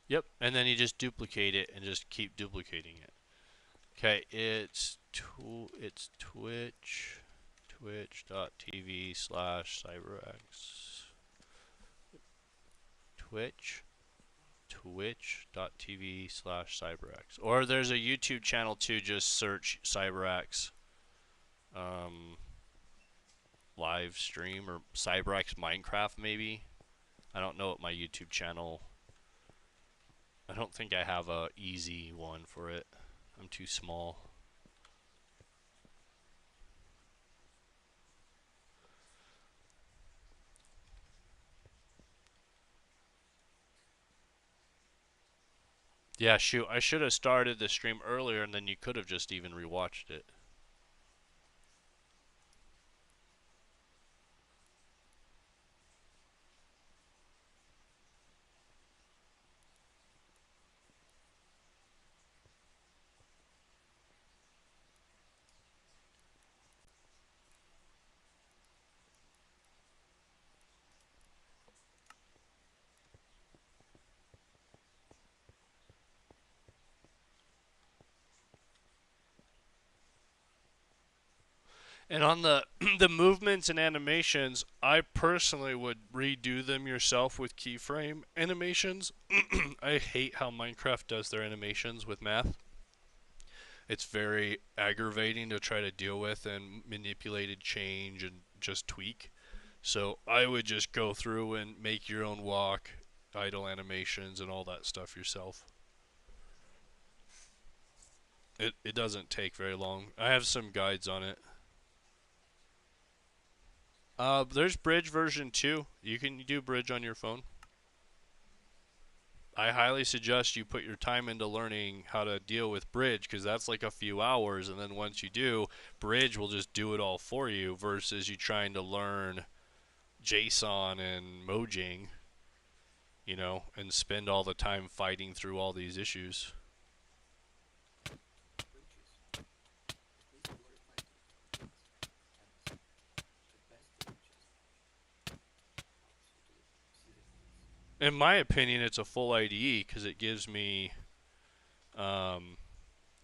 Yep, and then you just duplicate it and just keep duplicating it. Okay, it's twitch.tv/CyberAxe. Twitch twitch.tv/CyberAxe. Or there's a YouTube channel too, just search CyberAxe um, live stream or CyberAxe Minecraft maybe. I don't know what my YouTube channel. I don't think I have a easy one for it. I'm too small. Yeah, shoot. I should have started the stream earlier and then you could have just even rewatched it. And on the the movements and animations, I personally would redo them yourself with keyframe animations. I hate how Minecraft does their animations with math. It's very aggravating to try to deal with and manipulated change and just tweak. So I would just go through and make your own walk, idle animations, and all that stuff yourself. It doesn't take very long. I have some guides on it. There's Bridge version 2. You can do Bridge on your phone. I highly suggest you put your time into learning how to deal with Bridge because that's like a few hours, and then once you do, Bridge will just do it all for you versus you trying to learn JSON and Mojang, and spend all the time fighting through all these issues. In my opinion, it's a full IDE because it gives me, um,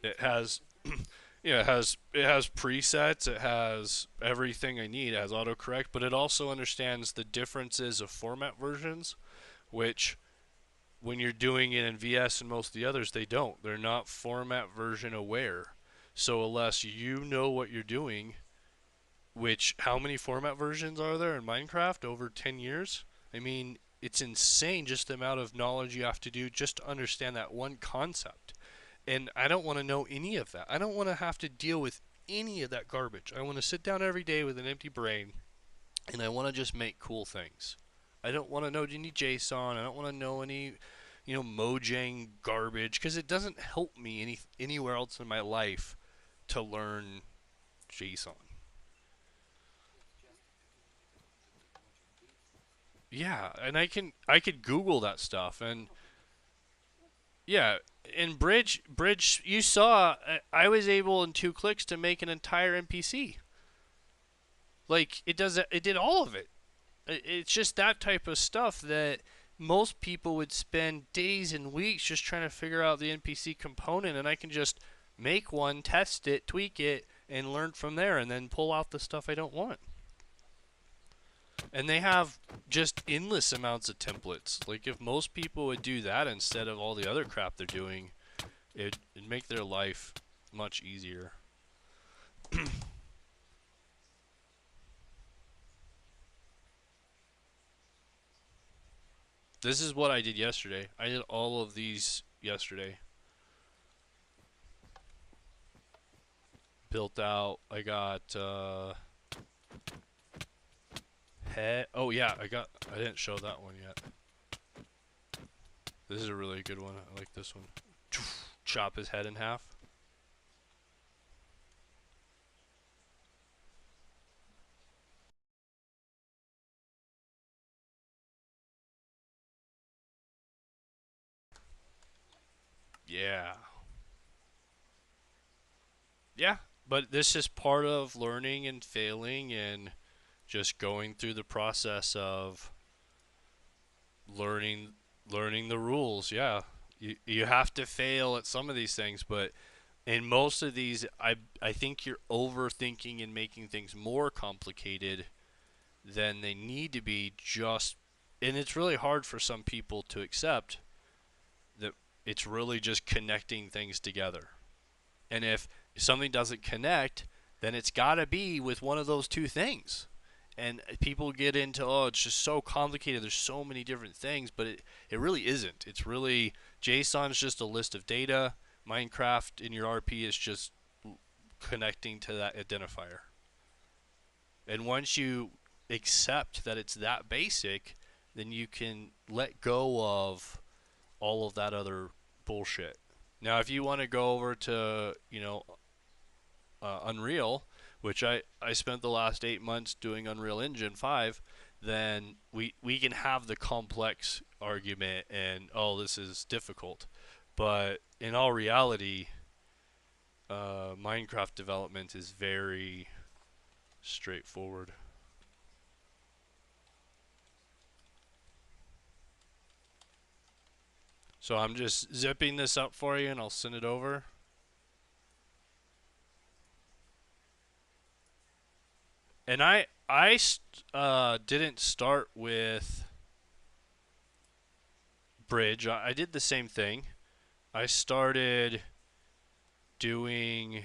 it has it has presets, it has everything I need, it has autocorrect, but it also understands the differences of format versions, which when you're doing it in VS and most of the others, they don't. They're not format version aware. So unless you know what you're doing, which how many format versions are there in Minecraft over 10 years? I mean, it's insane just the amount of knowledge you have to do just to understand that one concept. And I don't want to know any of that. I don't want to have to deal with any of that garbage. I want to sit down every day with an empty brain and I want to just make cool things. I don't want to know any JSON. I don't want to know any, Mojang garbage because it doesn't help me anywhere else in my life to learn JSON. Yeah, and I could Google that stuff and yeah, in Bridge you saw I was able in 2 clicks to make an entire NPC. Like it did all of it. It's just that type of stuff that most people would spend days and weeks just trying to figure out the NPC component, and I can just make one, test it, tweak it, and learn from there, and then pull out the stuff I don't want. And they have just endless amounts of templates. Like if most people would do that instead of all the other crap they're doing, it'd make their life much easier. This is what I did yesterday. I did all of these yesterday. Built out. I got head. Oh yeah, I didn't show that one yet. This is a really good one. I like this one. Chop his head in half. Yeah. Yeah. But this is part of learning and failing and just going through the process of learning Learning the rules, yeah. You have to fail at some of these things, but in most of these, I think you're overthinking and making things more complicated than they need to be. Just and it's really hard for some people to accept that it's really just connecting things together. And if something doesn't connect, then it's got to be with one of those two things. And people get into, oh, it's just so complicated. There's so many different things, but it really isn't. It's really JSON is just a list of data. Minecraft in your RP is just connecting to that identifier. And once you accept that it's that basic, then you can let go of all of that other bullshit. Now, if you want to go over to, Unreal, which I spent the last 8 months doing Unreal Engine 5, then we can have the complex argument and, oh, this is difficult. But in all reality, Minecraft development is very straightforward. So I'm just zipping this up for you and I'll send it over. And I didn't start with Bridge. I did the same thing. I started doing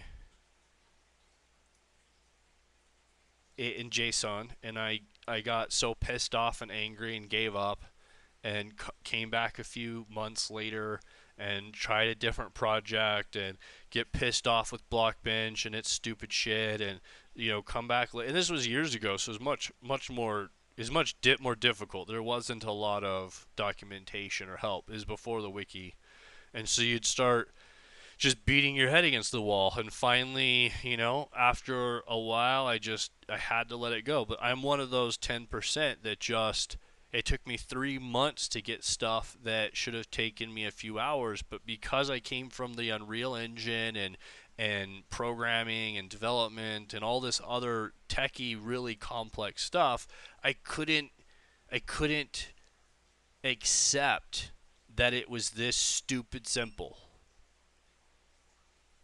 it in JSON, and I got so pissed off and angry and gave up, and came back a few months later and tried a different project and get pissed off with Blockbench and its stupid shit, and come back. And this was years ago, so it was much more is much more difficult. There wasn't a lot of documentation or help. It was before the wiki, and so you'd start just beating your head against the wall, and finally, after a while, I had to let it go. But I'm one of those 10% that just it took me 3 months to get stuff that should have taken me a few hours, but because I came from the Unreal Engine and programming and development and all this other techie really complex stuff, I couldn't accept that it was this stupid simple.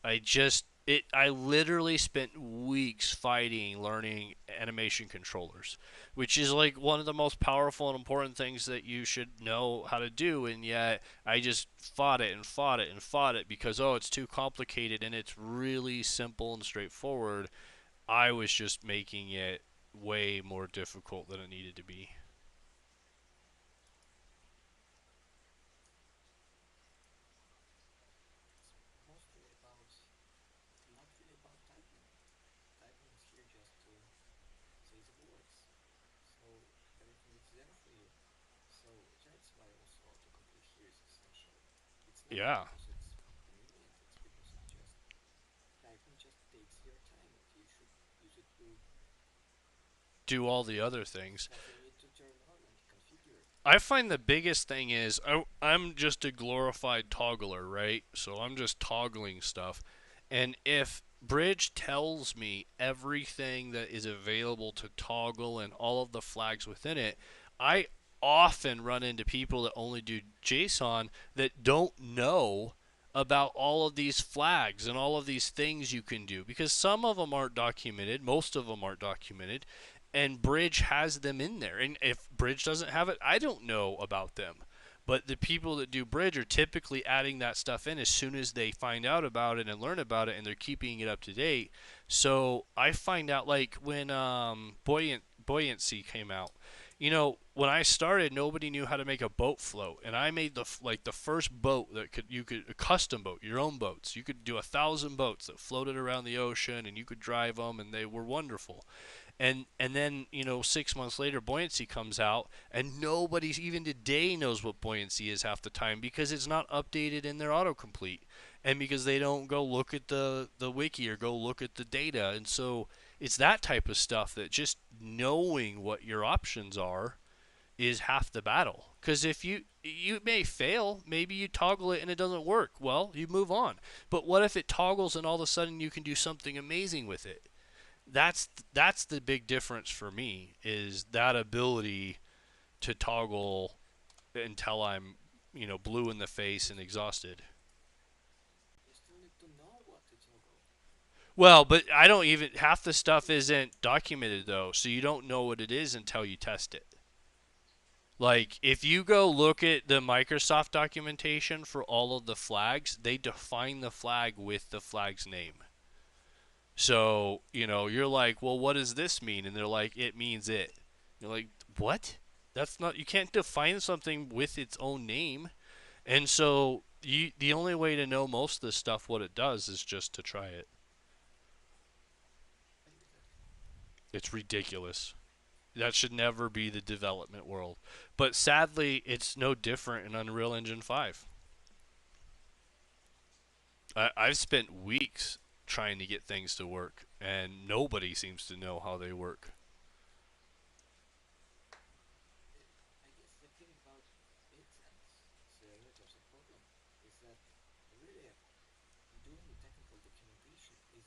I literally spent weeks fighting learning animation controllers, which is like one of the most powerful and important things that you should know how to do, and yet I just fought it and fought it and fought it because, oh, it's too complicated, and it's really simple and straightforward. I was just making it way more difficult than it needed to be. It's mostly about not really about typing. Typing is here just to say the words. So everything is there for you. So that's why also autocomplete here is essential. It's not Yeah, because it's convenient, it's because it just typing just takes your time and you should use it to do all the other things. nothing need to turn on and configure it. I find the biggest thing is I'm just a glorified toggler, right? So I'm just toggling stuff. And if Bridge tells me everything that is available to toggle and all of the flags within it, I often run into people that only do JSON that don't know about all of these flags and all of these things you can do, because some of them aren't documented, most of them aren't documented, and Bridge has them in there. And if Bridge doesn't have it, I don't know about them. But the people that do Bridge are typically adding that stuff in as soon as they find out about it and learn about it, and they're keeping it up to date. So I find out, like when buoyancy came out. When I started, nobody knew how to make a boat float, and I made the first boat that you could a custom boat, your own boats. You could do 1,000 boats that floated around the ocean, and you could drive them, and they were wonderful. And then 6 months later, buoyancy comes out, and nobody's even today knows what buoyancy is half the time because it's not updated in their autocomplete, and because they don't go look at the wiki or go look at the data. And so it's that type of stuff that just knowing what your options are is half the battle. Because if you may fail, maybe you toggle it and it doesn't work. Well, you move on. But what if it toggles and all of a sudden you can do something amazing with it? That's the big difference for me, is that ability to toggle until I'm blue in the face and exhausted. You still need to know what to toggle. Well, but I don't even half the stuff isn't documented though, so you don't know what it is until you test it. Like if you go look at the Microsoft documentation for all of the flags, they define the flag with the flag's name. So, you're like, "Well, what does this mean?" And they're like, "It means it." You're like, "What? That's not you can't define something with its own name." And so, the only way to know most of this stuff what it does is just to try it. Exactly. It's ridiculous. That should never be the development world. But sadly, it's no different in Unreal Engine 5. I've spent weeks trying to get things to work, and nobody seems to know how they work. I guess the thing about it and the universal problem is that really doing technical documentation is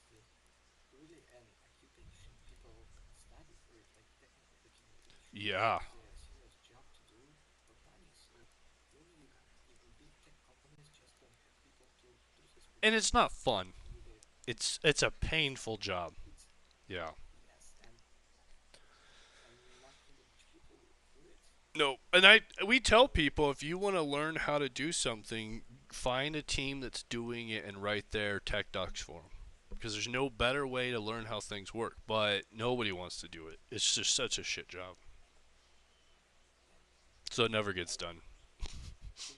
really an occupation. People study for it, like technical documentation. Yeah. It's a serious job to do for money. So really, even big tech companies just don't have people to do this And because it's not fun. really It's a painful job. it's Yeah. yes, and not really much people do it. No, and we tell people if you want to learn how to do something, find a team that's doing it and write their tech docs for them. Because there's no better way to learn how things work, but nobody wants to do it. It's just such a shit job. Yeah, So it never gets like done.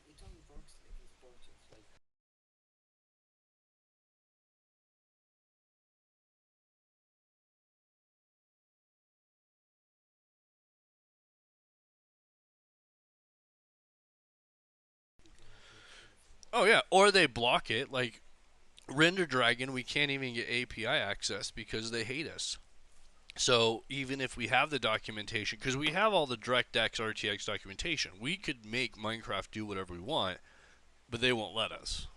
it only works like in sports. Like you cannot make anything Oh else. yeah, or they block it. Like Render Dragon, we can't even get API access because they hate us. So even if we have the documentation, because we have all the DirectX RTX documentation, we could make Minecraft do whatever we want, but they won't let us.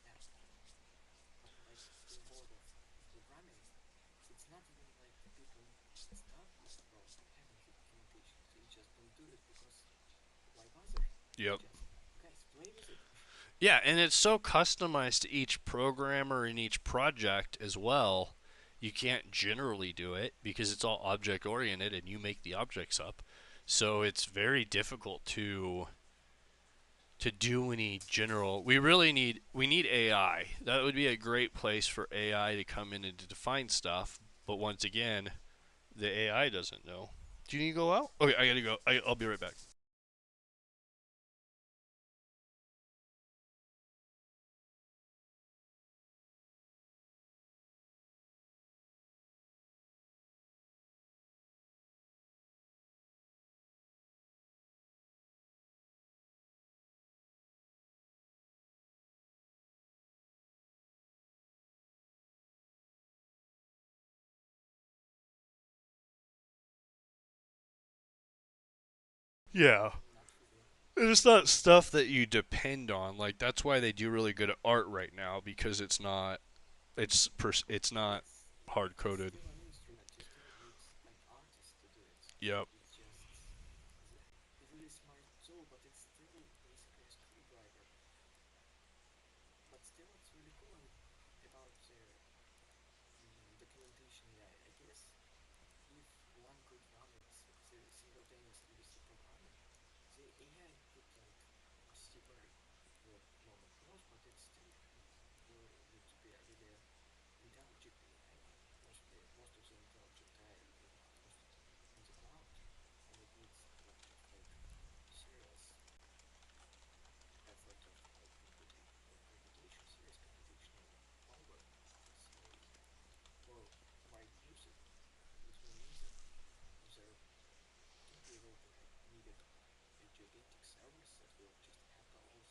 Yeah, but like in the world of programming, it's not even like the people stop you from having the documentation. They just don't do it because why bother? Yep. Just guys play with it. Yeah, and it's so customized to each programmer and each project as well. You can't generally do it because it's all object oriented and you make the objects up. So it's very difficult to do any general. We need AI. That would be a great place for AI to come in and to define stuff. But once again, the AI doesn't know. Do you need to go out? Okay, I gotta go. I'll be right back. Yeah. Not really. It's not stuff that you depend on. Like that's why they do really good at art right now because it's not It's hard it's coded. still an instrument. You still need an artist to do it. Yep. It's just a really smart tool, but it's still basically a screwdriver. But still, it's really cool. And about documentation, yeah, I guess if one could run it simultaneously with the programming, the AI could like super normal close, but it still will need to be a really intelligent AI. Most of the intelligent AI is not hosted on the cloud, and it needs just like serious effort of like computation, serious computational power. So for wide use, it will mean that there they will be like needed a gigantic servers that will just handle all the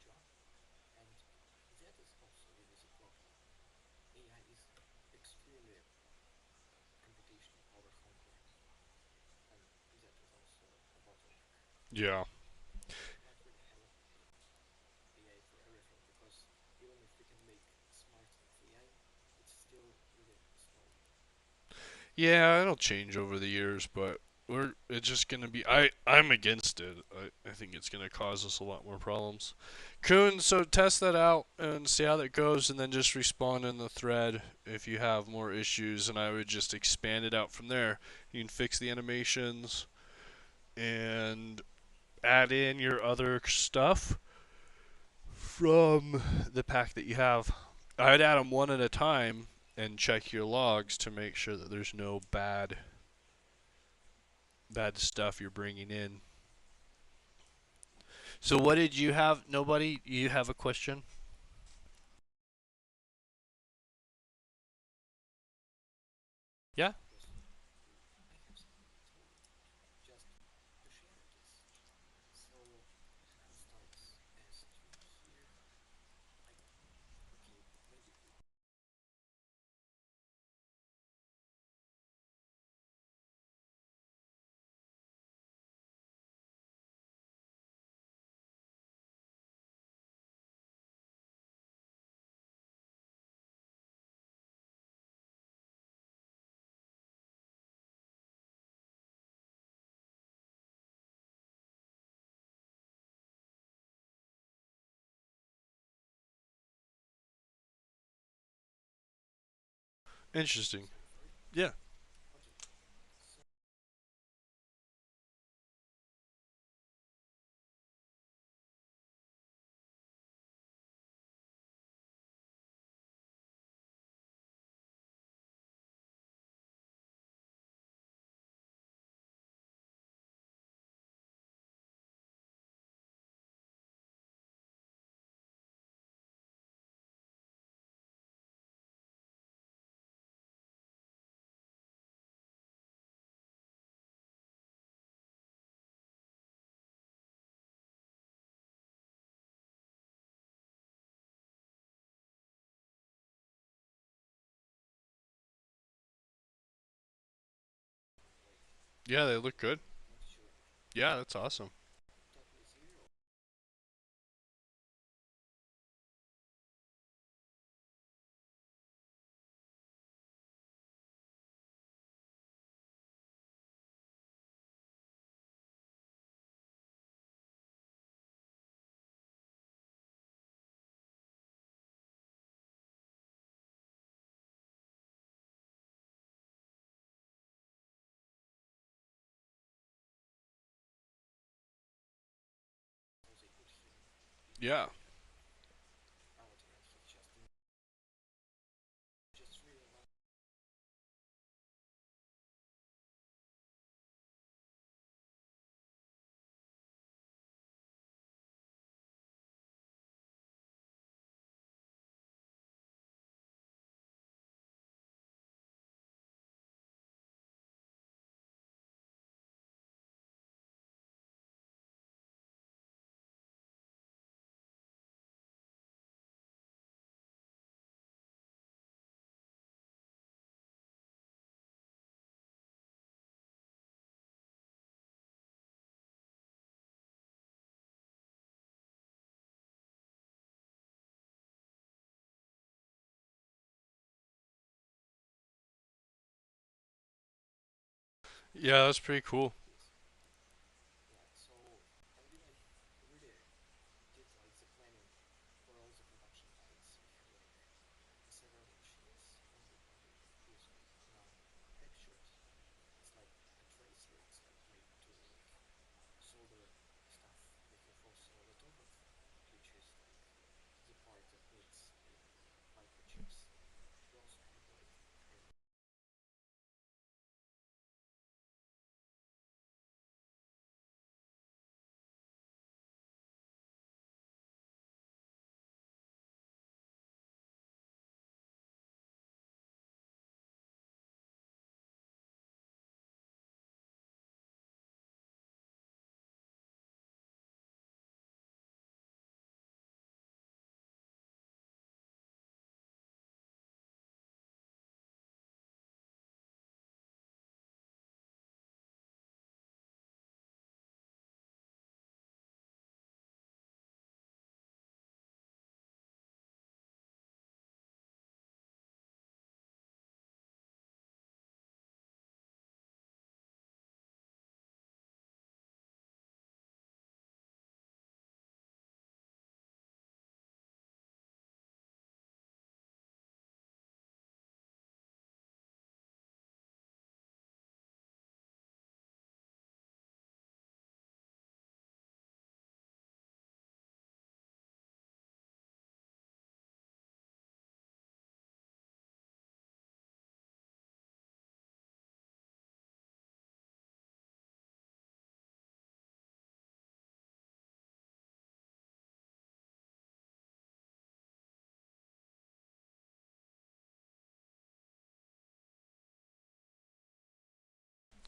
job, and that is also really the problem. AI is extremely computational power hungry, and that is also a bottleneck. Yeah. We cannot really have AI for everything because even if we can make smart enough AI, it's still really slow. Yeah, it'll change over the years, but we're it's just gonna be. I'm against it. I think it's gonna cause us a lot more problems. Coon, so test that out and see how that goes, and then just respond in the thread if you have more issues, and I would just expand it out from there. You can fix the animations and add in your other stuff from the pack that you have. I'd add them one at a time and check your logs to make sure that there's no bad stuff you're bringing in. So what did you have? Nobody? You have a question? Yeah. Yes, I have something totally just to share this. So now starts as to here, like, okay, maybe Interesting. sorry for it. Yeah. Okay, so like Yeah, they look good. not sure. Yeah, that's awesome. Totally zero. As I could hear Yeah. avatar suggesting just realize Yeah, that's pretty cool. this. Yeah, so already like really did like the planning for all the production lights. We have like several machines and we're going to use like non-textures. It's like a tracer. It's like made to like solder stuff. We have also lithograph, which is like the part that needs like microchips. We also have like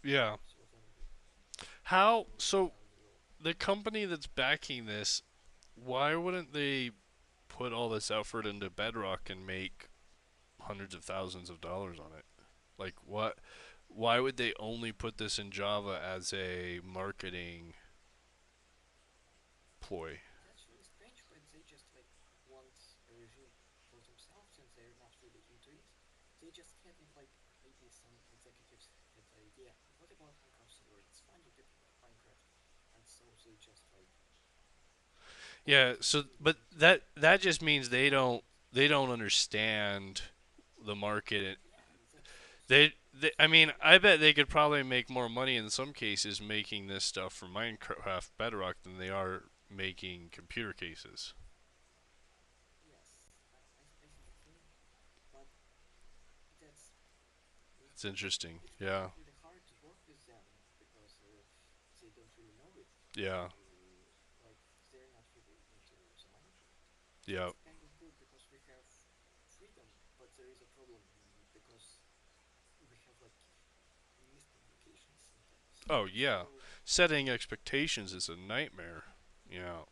Yeah. So what can we do? How So so yeah, we will. the company that's backing this, why wouldn't they put all this effort into Bedrock and make hundreds of thousands of dollars on it? Like what why would they only put this in Java as a marketing ploy? That's really strange, but they just like want a regime for themselves, and they're not really into it. They just had like maybe some executives had the idea. What about Minecraft server? It's fun, you can play Minecraft, and so they just like Yeah, almost so completely but into it. that just means But they don't. they don't understand the market. Yeah, exactly. So They it's I like mean, really I bet strange. they could probably make more money in some cases making this stuff for Minecraft Bedrock than they are making computer cases. Yes, I see the thing, but that's It's maybe interesting. it's gonna Yeah. be really hard to work with them because they don't really know it. Yeah. Like they're not really into the Minecraft. Yeah. It's kind of good because we have freedom, but there is a problem because we have like miscommunications sometimes. Oh, yeah. So, Setting expectations is a nightmare. Yeah.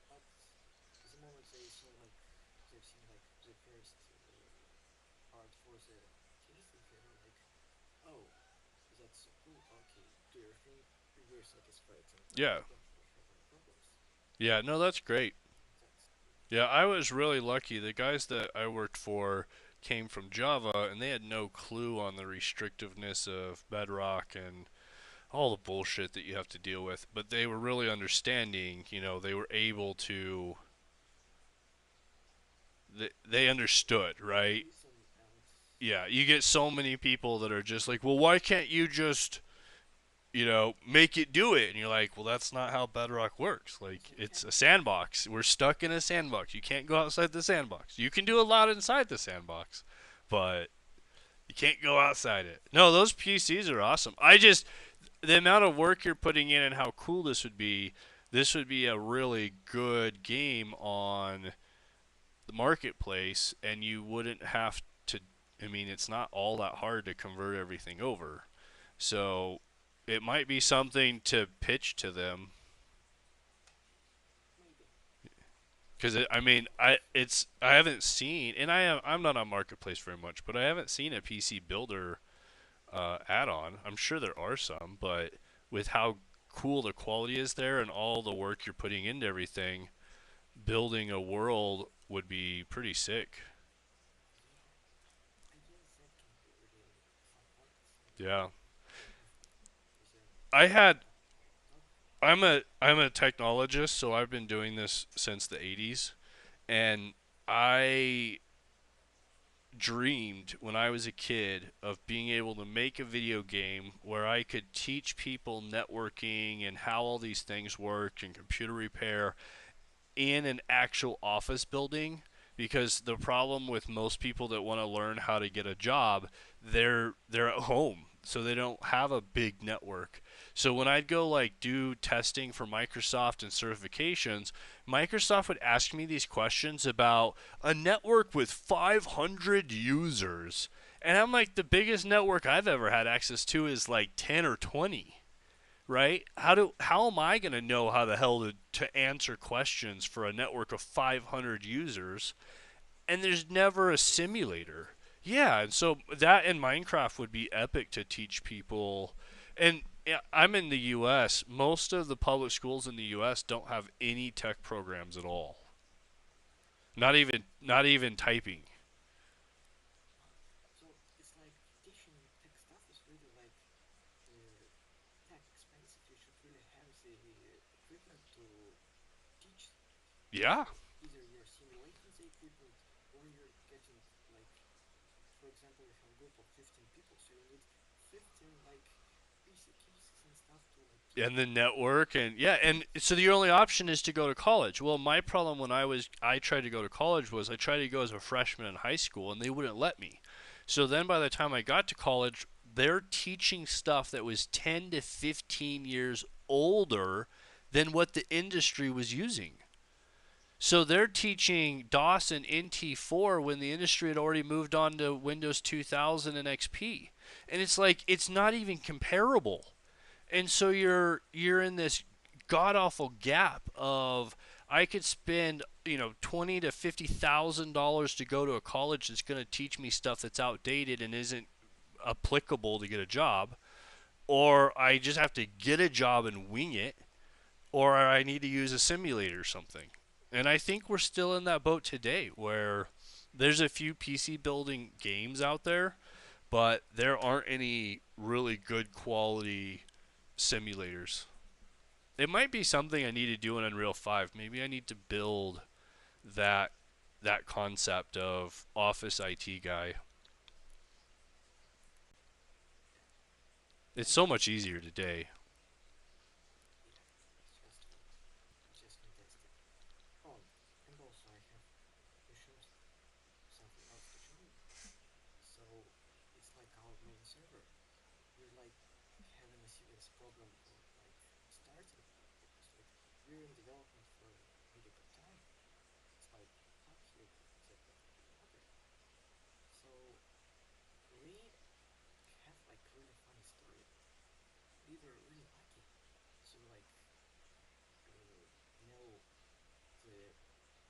but the moment they saw like they've seen like the first part for the case, they were like, "Oh, that's so cool. Okay, do your thing. We're satisfied, and now Yeah. we don't really have any problems." Yeah, no, that's great. And that's good. Yeah, I was really lucky. The guys that I worked for came from Java and they had no clue on the restrictiveness of Bedrock and all the bullshit that you have to deal with, but they were really understanding, they were able to they understood, right? Listen and Yeah, you get so many people that are just like, "Well, why can't you just, make it do it?" And you're like, "Well, that's not how Bedrock works. yes, Like, we it's can. a sandbox. We're stuck in a sandbox. You can't go outside the sandbox. You can do a lot inside the sandbox, but you can't go outside it." No, those PCs are awesome. The amount of work you're putting in and how cool this would be a really good game on the marketplace, and you wouldn't have to. I mean, it's not all that hard to convert everything over. So it might be something to pitch to them Maybe. because I But mean, I haven't seen, and I'm not on marketplace very much, but I haven't seen a PC builder add-on. I'm sure there are some, but with how cool the quality is there and all the work you're putting into everything, building a world would be pretty sick. yeah, I guess that can be really fun parts. And Yeah. one of the I had top. I'm a technologist, so I've been doing this since the 80s, and I dreamed when I was a kid of being able to make a video game where I could teach people networking and how all these things work and computer repair in an actual office building, because the problem with most people that want to learn how to get a job, they're at home, so they don't have a big network. So when I'd go like do testing for Microsoft and certifications, Microsoft would ask me these questions about a network with 500 users. And I'm like, the biggest network I've ever had access to is like 10 or 20, right? How am I going to know how the hell to answer questions for a network of 500 users? And there's never a Yes, simulator. Yeah, and so that in Minecraft would be epic to teach people. And yeah, I'm in the U.S. Most of the public schools in the U.S. don't have any tech programs at all. Not even typing. wow. So it's like teaching tech stuff is really like uh, tech expensive. You should really have the equipment to teach Yeah. stuff. Either you're simulating the equipment or you're getting like, for example, you have a group of 15 people, so you need 15 like PC cases and stuff to like teach And the people. network, and yeah, and so the only option is to go to college. Well, my problem when I tried to go to college was I tried to go as a freshman in high school and they wouldn't let me. So then by the time I got to college, they're teaching stuff that was 10 to 15 years older than what the industry was using. So they're teaching DOS and NT4 when the industry had already moved on to Windows 2000 and XP. And it's like it's not even comparable. And so you're in this god awful gap of I could spend, $20 to $50,000 to go to a college that's going to teach me stuff that's outdated and isn't applicable to get a job, or I just have to get a job and wing it, or I need to use a simulator or something. And I think we're still in that boat today where there's a few PC building games out there, but there aren't any really good quality simulators. It might be something I need to do in Unreal 5. Maybe I need to build that that concept of office IT guy. It's And so much easier today. yeah, it's just fantastic. Oh, and also I have mentioned something else to show you. So it's like our main server. We're like having a serious problem for like starting because like we're in development for a really good time. It's like hot here exactly for the water. So we have like really funny story. We were really lucky to like know the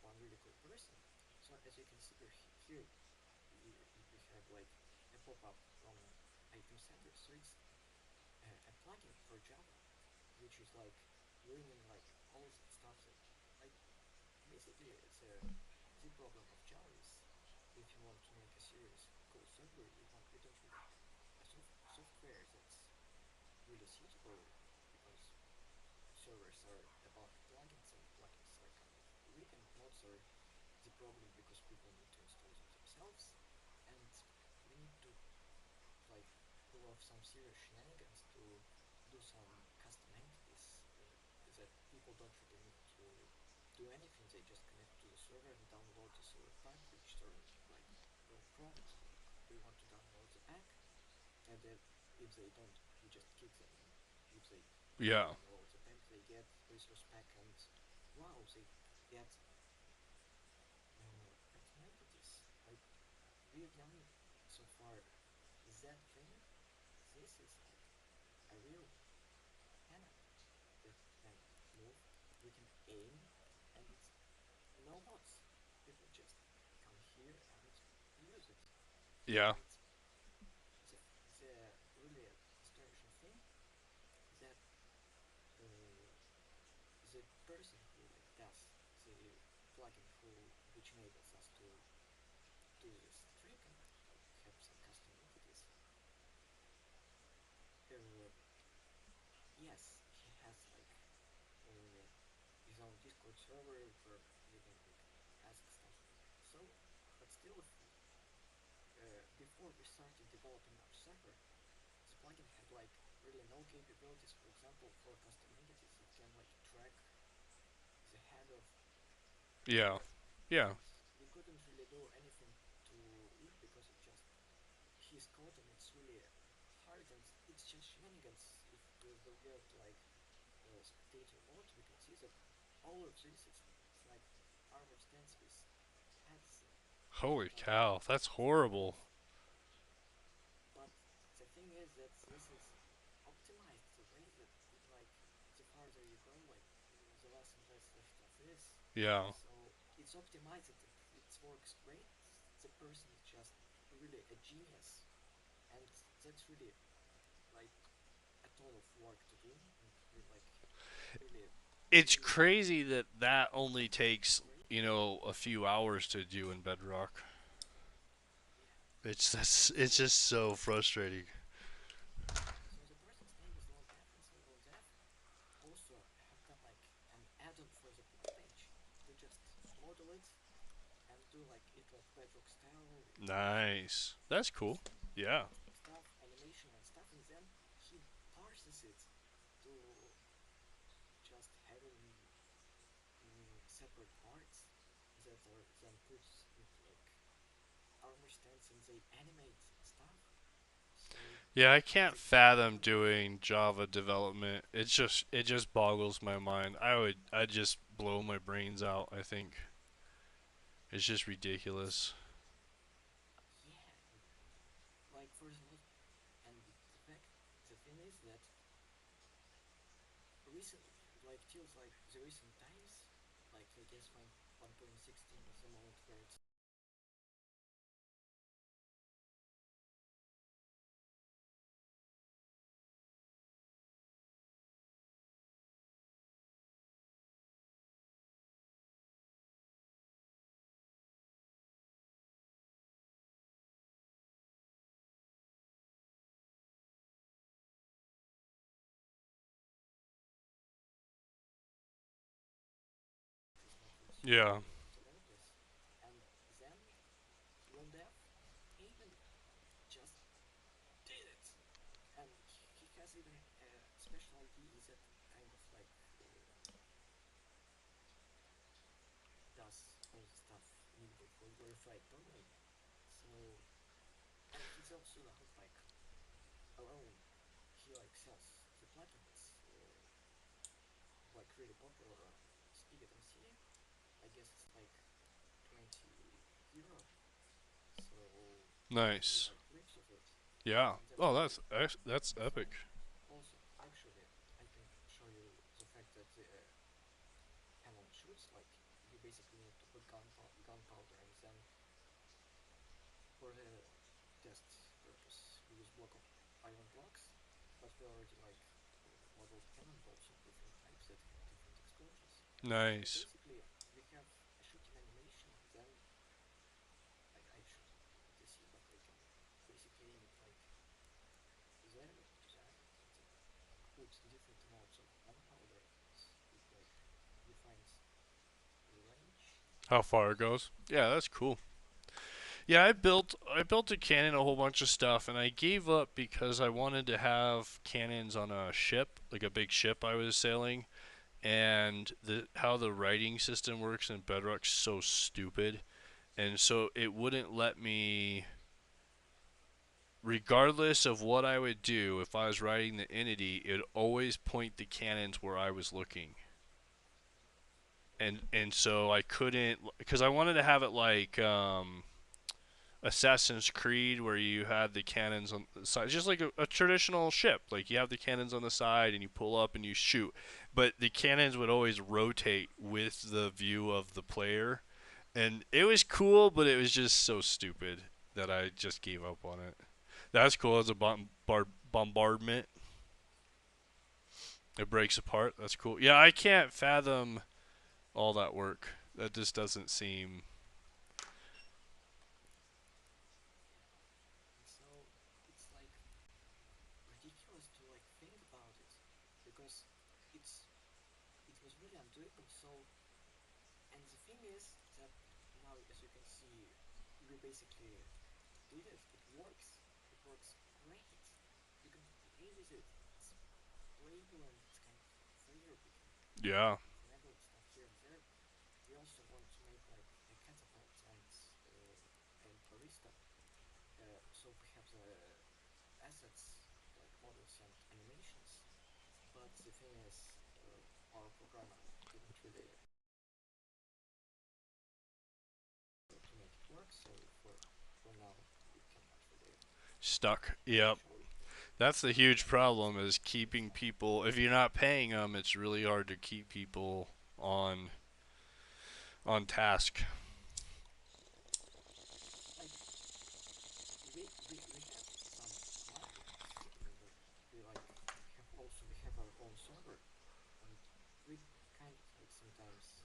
one really cool person. So as you can see here, we have like a pop-up from item center. So it's a plugin for Java, which is like learning like all the stuff that like basically it's the problem of Java is if you want to make a serious cool server, you don't really have a software that's really suitable because servers are about plugins and plugins are kind of weak and mods are the problem because people need to install them themselves and we need to like pull off some serious shenanigans to do some custom entities that people don't really need to do anything. They just connect to the server and download the server pack, which turn like prompt. Do you want to download the pack? And then if they don't, we just kick them. And if they Yeah. download the pack, they get resource pack and wow, they get custom entities. Like we've done so far that thing. This is like a real cannon that can move. We can aim and no mods. People just come here and use it. Yeah. And the, the really astonishing thing that uh, the person who like does the plugin who which enables us to do this trick and like have some custom entities. Uh, yes, he has like uh, his own Discord server where you can like ask stuff. So, but still, before we started developing our server, the plugin had like really no capabilities. For example, for custom entities, it can like track the head of Yeah. player, Yeah. and we couldn't really do anything to it because it just his code and it's really hard and it's just shenanigans. If we will get like spectator mode, we can see that all of this is like armor stance with heads and Holy stuff cow, that's horrible. but the thing is that this is optimized the way that like the farther you go like the less and less the stuff is Yeah. so it's optimized it works great the person is just really a genius and that's really like a ton of work to do and we're like really It's really crazy that that only happy that it's takes, great a few hours to do in Bedrock. yeah It's so just so frustrating. so the person's name is low def and so low def also have done like an add-on for the plot page. We just model it and do like it like bedrock style, Nice. That's cool. Yeah. stuff, animation and stuff, and then he parses it to just having separate parts that are then put into like armor stands and they animate stuff. So Yeah, I can't the game fathom runs. doing Java development. It just boggles my mind. I'd just blow my brains out. I think it's just ridiculous. Yeah, like for a lot, and the fact, the thing is that recent, like till like the recent times, like I guess 1.16 is the moment where it's not really suitable Yeah. to learn this. And then one dev even just did it, and he has even a special ID that kind of like does all the stuff needed for verified domain. So, and he's also not like alone. He like sells the plugins, like really popular Spigot MC. I guess it's like 20 euro. So you can see Nice. like clips of it, Yeah. and that's Oh, really that's epic. fun. Also, actually, I can show you the fact that the cannon shoots. Like you basically need to put gunpowder, and then for the test purpose, we use block of iron blocks. But we already like modeled cannonballs of different types that have different explosions. And Nice. basically, we have a shooting animation. Then I should put this here, but I can basically aim it like there to there, and then put different amounts of gunpowder. It like defines the range. How far it So goes? Yeah, that's cool. Yeah, I built a cannon, a whole bunch of stuff, and I gave up because I wanted to have cannons on a ship, like a big ship I was sailing, and the how the writing system works in Bedrock's so stupid, and so it wouldn't let me, regardless of what I would do, if I was writing the entity, it'd always point the cannons where I was looking. And so I couldn't, because I wanted to have it like Assassin's Creed, where you had the cannons on the side, just like a traditional ship. Like you have the cannons on the side, and you pull up and you shoot. But the cannons would always rotate with the view of the player, and it was cool, but it was just so stupid that I just gave up on it. That's cool as a bombardment. It breaks apart. That's cool. Yeah, I can't fathom all that work. That just doesn't seem. yeah, and so it's like ridiculous to like think about it because it's it was really undoable. So, and the thing is that now, as you can see, we basically did it. It works. It works great. You can play with it. It's playable and it's kind of fair. We can Yeah. finagle stuff here and there. We also want to make like a catapult and a barista. So we have the assets like models and animations. But the thing is, our programmer didn't really to make it work. So for now, we cannot really Stuck. Yep. show it. That's the huge It's problem like is really keeping fun. people. If you're not paying them, it's really hard to keep people on task. Like we have some plugins. We like have also we have our own server, and we kind of like sometimes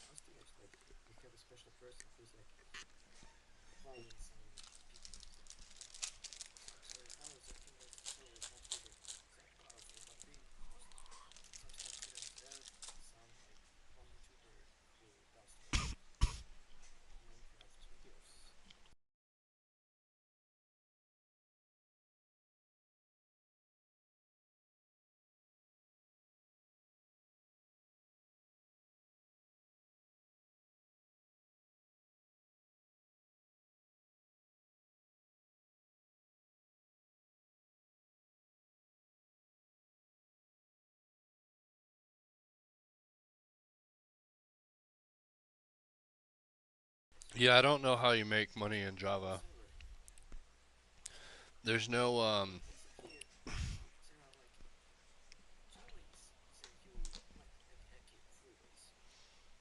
customers like we have a special person who's like applying some pigment. So now the thing is the server is not really that powerful, but we host some stuff here and there. Some like one YouTuber who does like Minecraft videos. Yeah, I don't know how you make money in on the Java. server. There's no Basically, there are like two ways. There you like okay, three ways.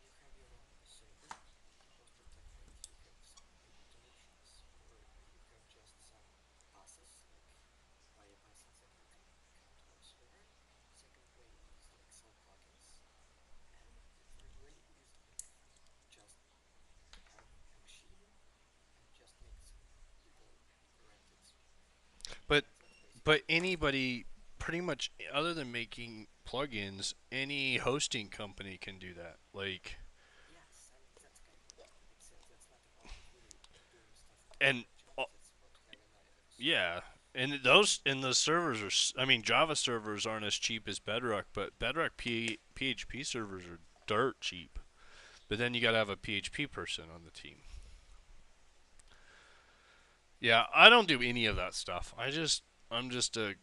You have your own server, hosted like you have some maybe donations, or you have just some passes, like buy a pass and then you can come to our server. Second way is like sell plugins, and the third way is like just have a machine and just make some people rent it. but And that's but basically it. anybody pretty much other than making plugins, any hosting company can do that. Like Yes, and that's kind of like that's not about really doing stuff in and Java. That's about having a server. yeah, and the servers are. I mean, Java servers aren't as cheap as Bedrock, but Bedrock PHP servers are dirt cheap. But then you got to have a PHP person on the team. Yeah, I don't do any of that stuff. I'm just a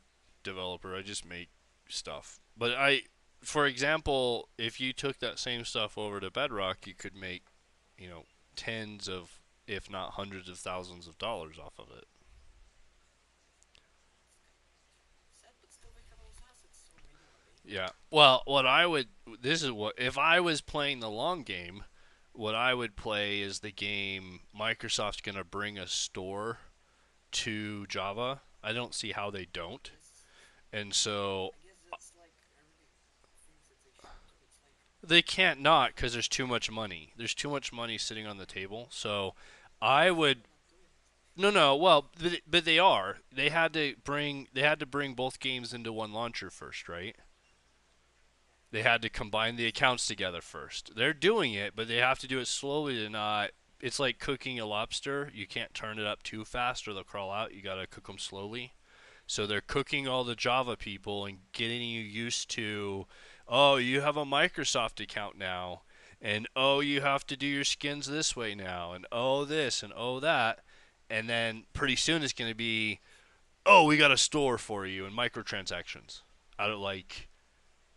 developer. I just make stuff. But for example, if you took that same stuff over to Bedrock, you could make, you know, tens of, if not hundreds of thousands of dollars off of it. It's kind of like sad, but still we have all those assets, so maybe one day. Yeah. Well, what I would this is what if I was playing the long game, what I would play is the game Microsoft's going to bring a store to Java. I don't see how they don't. Yes, And so I guess that's like I really think that they should do. It's like they can't not because there's too much money. There's too much money sitting on the table. So I yes, but would they're not doing it. no no well but they are. They had to bring both games into one launcher first, right? Yeah, They had to combine the that's accounts together first. They're doing it, but they have to do it slowly to not. It's like cooking a lobster. You can't turn it up too fast or they'll crawl out. You gotta cook them slowly. So they're cooking all the Java people and getting you used to, oh, you have a Microsoft account now, and oh, you have to do your skins this way now, and oh, this and oh, that. And then pretty soon it's going to be, oh, we got a store for you and microtransactions. I don't like,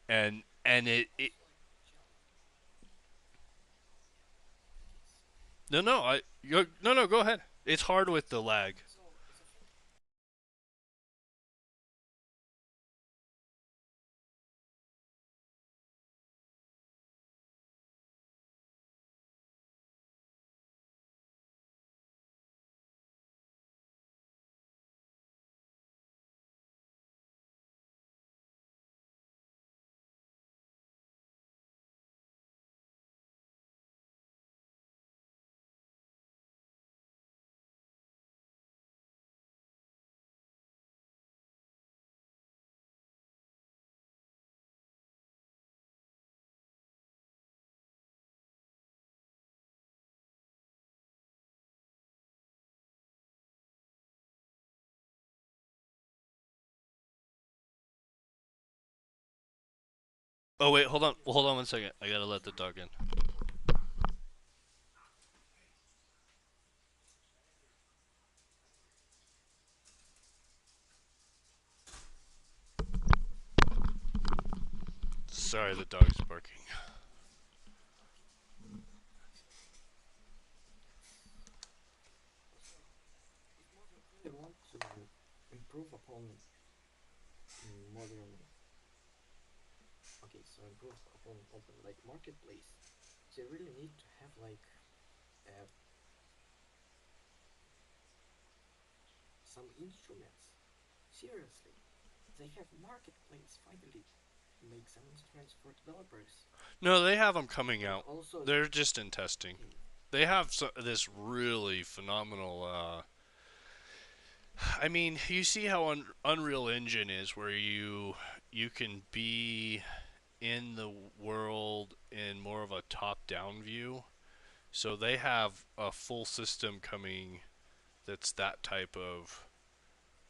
and it also like Java. Yeah. Okay, so no, no, no, no, go ahead. It's hard with the lag. so the thing. Oh wait, hold on, Yes, well, hold on 1 second. I gotta let the sure. dog in. Sorry, the dog's barking. Okay. So yes. Also, if modern really want to improve upon modern, okay, so improve upon open like marketplace, they really need to have like uh, some instruments. Seriously, they have marketplace finally. Make some instruments for developers, No, they have them coming and out. also They're just in testing. okay, They have this really phenomenal. I mean, you see how Unreal Engine is, where you can be in the world in more of a top-down view. So they have a full system coming that's that type of.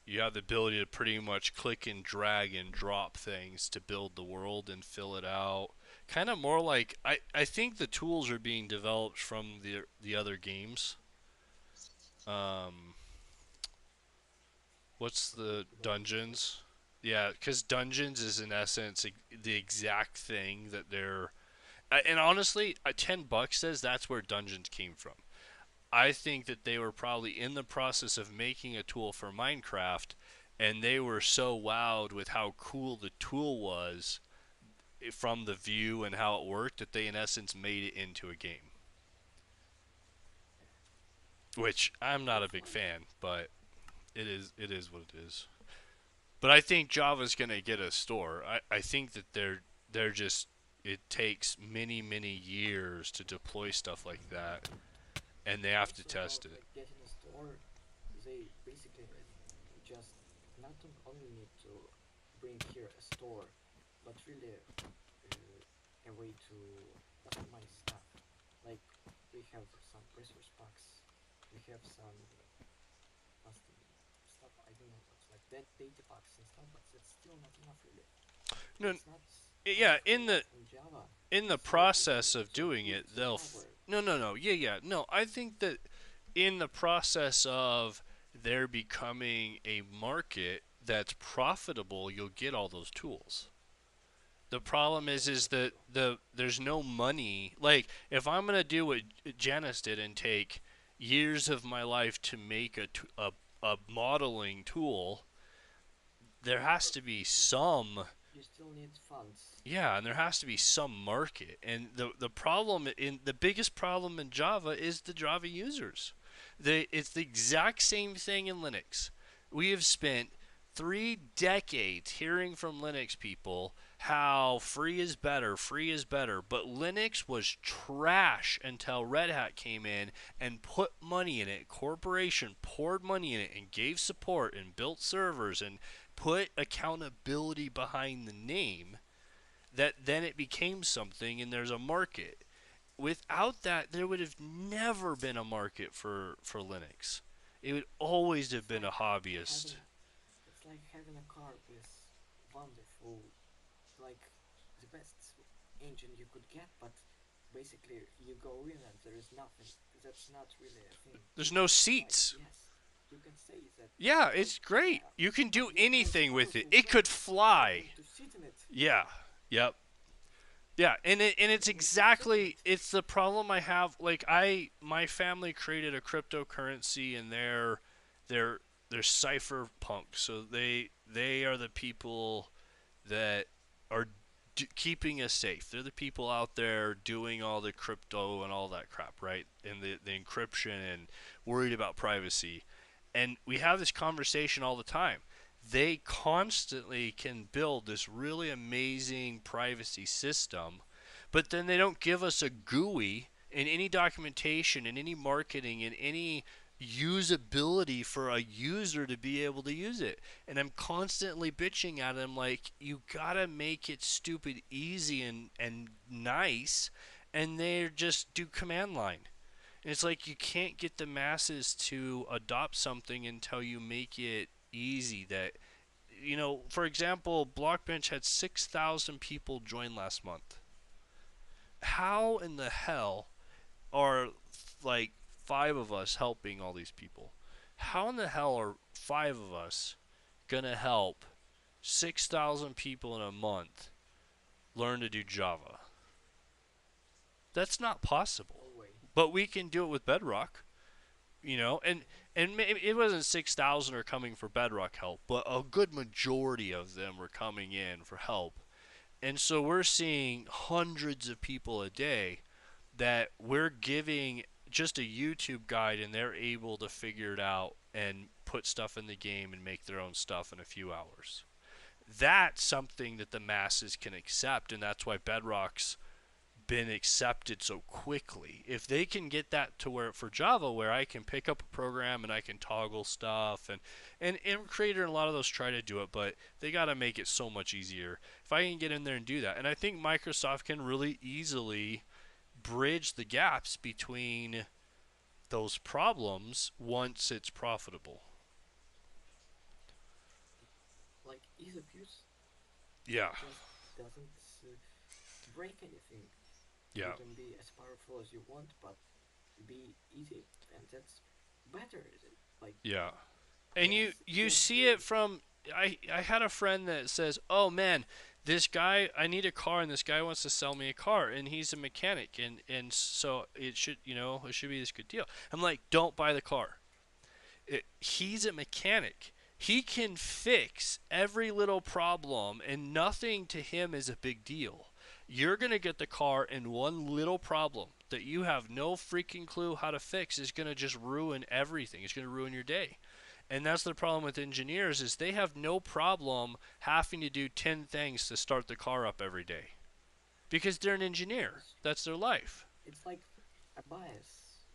You have the ability to pretty much click and drag and drop things to build the world and fill it out. Kind of more like I think the tools are being developed from the other games. Um, what's the developers like dungeons? Yeah, because dungeons is in essence the exact thing that they're. And honestly, $10 says that's where dungeons came from. I think that they were probably in the process of making a tool for Minecraft, and they were so wowed with how cool the tool was from the view and how it worked that they, in essence, made it into a game. Yeah. Which I'm not a That's big why. fan, but it is what it is. But I think Java's gonna get a store. I think that they're just it takes many years to deploy stuff like that, and they have to Also test about it. like getting a store, they basically just not only need to bring here a store, but really a way to customize stuff. Like we have some resource packs, we have some custom stuff. I don't know what's like that data packs and stuff, but that's still not enough really. No, It's not yeah, enough enough in Java. in the So if you process of just doing put it, the they'll hardware, no, yeah, no. I think that in the process of there becoming a market that's profitable, you'll get all those tools. The problem that's is also that true. there's no money. Like if I'm gonna do what Janice did and take years of my life to make a modeling tool, there has to be some. You still need funds. Yeah, and there has to be some market. And the problem in the biggest problem in Java is the Java users. It's the exact same thing in Linux. We have spent 3 decades hearing from Linux people how free is better, but Linux was trash until Red Hat came in and put money in it. Corporation poured money in it and gave support and built servers and put accountability behind the name, that then it became something and there's a market. Without that, there would have never been a market for Linux. It would always have It's been a like hobbyist. having it's like having a car with wonderful, like the best engine you could get, but basically you go in and there is nothing. That's not really a thing. There's no People like, seats. yes, you can say that, Yeah, like, it's great. yeah, You can but do your car is anything with it. powerful, It could but I fly. want to sit in it. Yeah. Yep. Yeah, and I it's want to sit in exactly it. it's the problem I have. Like my family created a cryptocurrency, and they're they're cypherpunk. So they are the people that are keeping us safe. They're the people out there doing all the crypto and all that crap, right? And the encryption and worried about privacy. And we have this conversation all the time. They constantly can build this really amazing privacy system, but then they don't give us a GUI in any documentation, in any marketing, in any usability for a user to be able to use it. And I'm constantly bitching at them like, you gotta make it stupid easy and nice, and they just do command line. And it's like you can't get the masses to adopt something until you make it easy. That, for example, Blockbench had 6,000 people join last month. How in the hell are like five of us helping all these people? How in the hell are five of us gonna help 6,000 people in a month learn to do Java? That's not possible. No way. But we can do it with Bedrock, and it wasn't 6,000 are coming for Bedrock help, but a good majority of them were coming in for help. And so we're seeing hundreds of people a day that we're giving just a YouTube guide, and they're able to figure it out and put stuff in the game and make their own stuff in a few hours. That's something that the masses can accept, and that's why Bedrock's been accepted so quickly. If they can get that to where for Java, where I can pick up a program and I can toggle stuff, and Creator and a lot of those try to do it, but they got to make it so much easier. If I can get in there and do that, and I think Microsoft can really easily bridge the gaps between those problems once it's profitable. Like ease of use, Yeah, just doesn't break anything. You yeah, can be as powerful as you want, but be easy, and that's better. Like yeah. And you yes, you yes, see it from I had a friend that says, "Oh man, this guy, I need a car, and this guy wants to sell me a car, and he's a mechanic, and so it should, it should be this good deal." I'm like, "Don't buy the car. He's a mechanic. He can fix every little problem, and nothing to him is a big deal. You're going to get the car, and one little problem that you have no freaking clue how to fix is going to just ruin everything. It's going to ruin your day." And that's the problem with engineers is they have no problem having to do 10 things to start the car up every day because they're an engineer. Yes, That's their life. it's like a bias.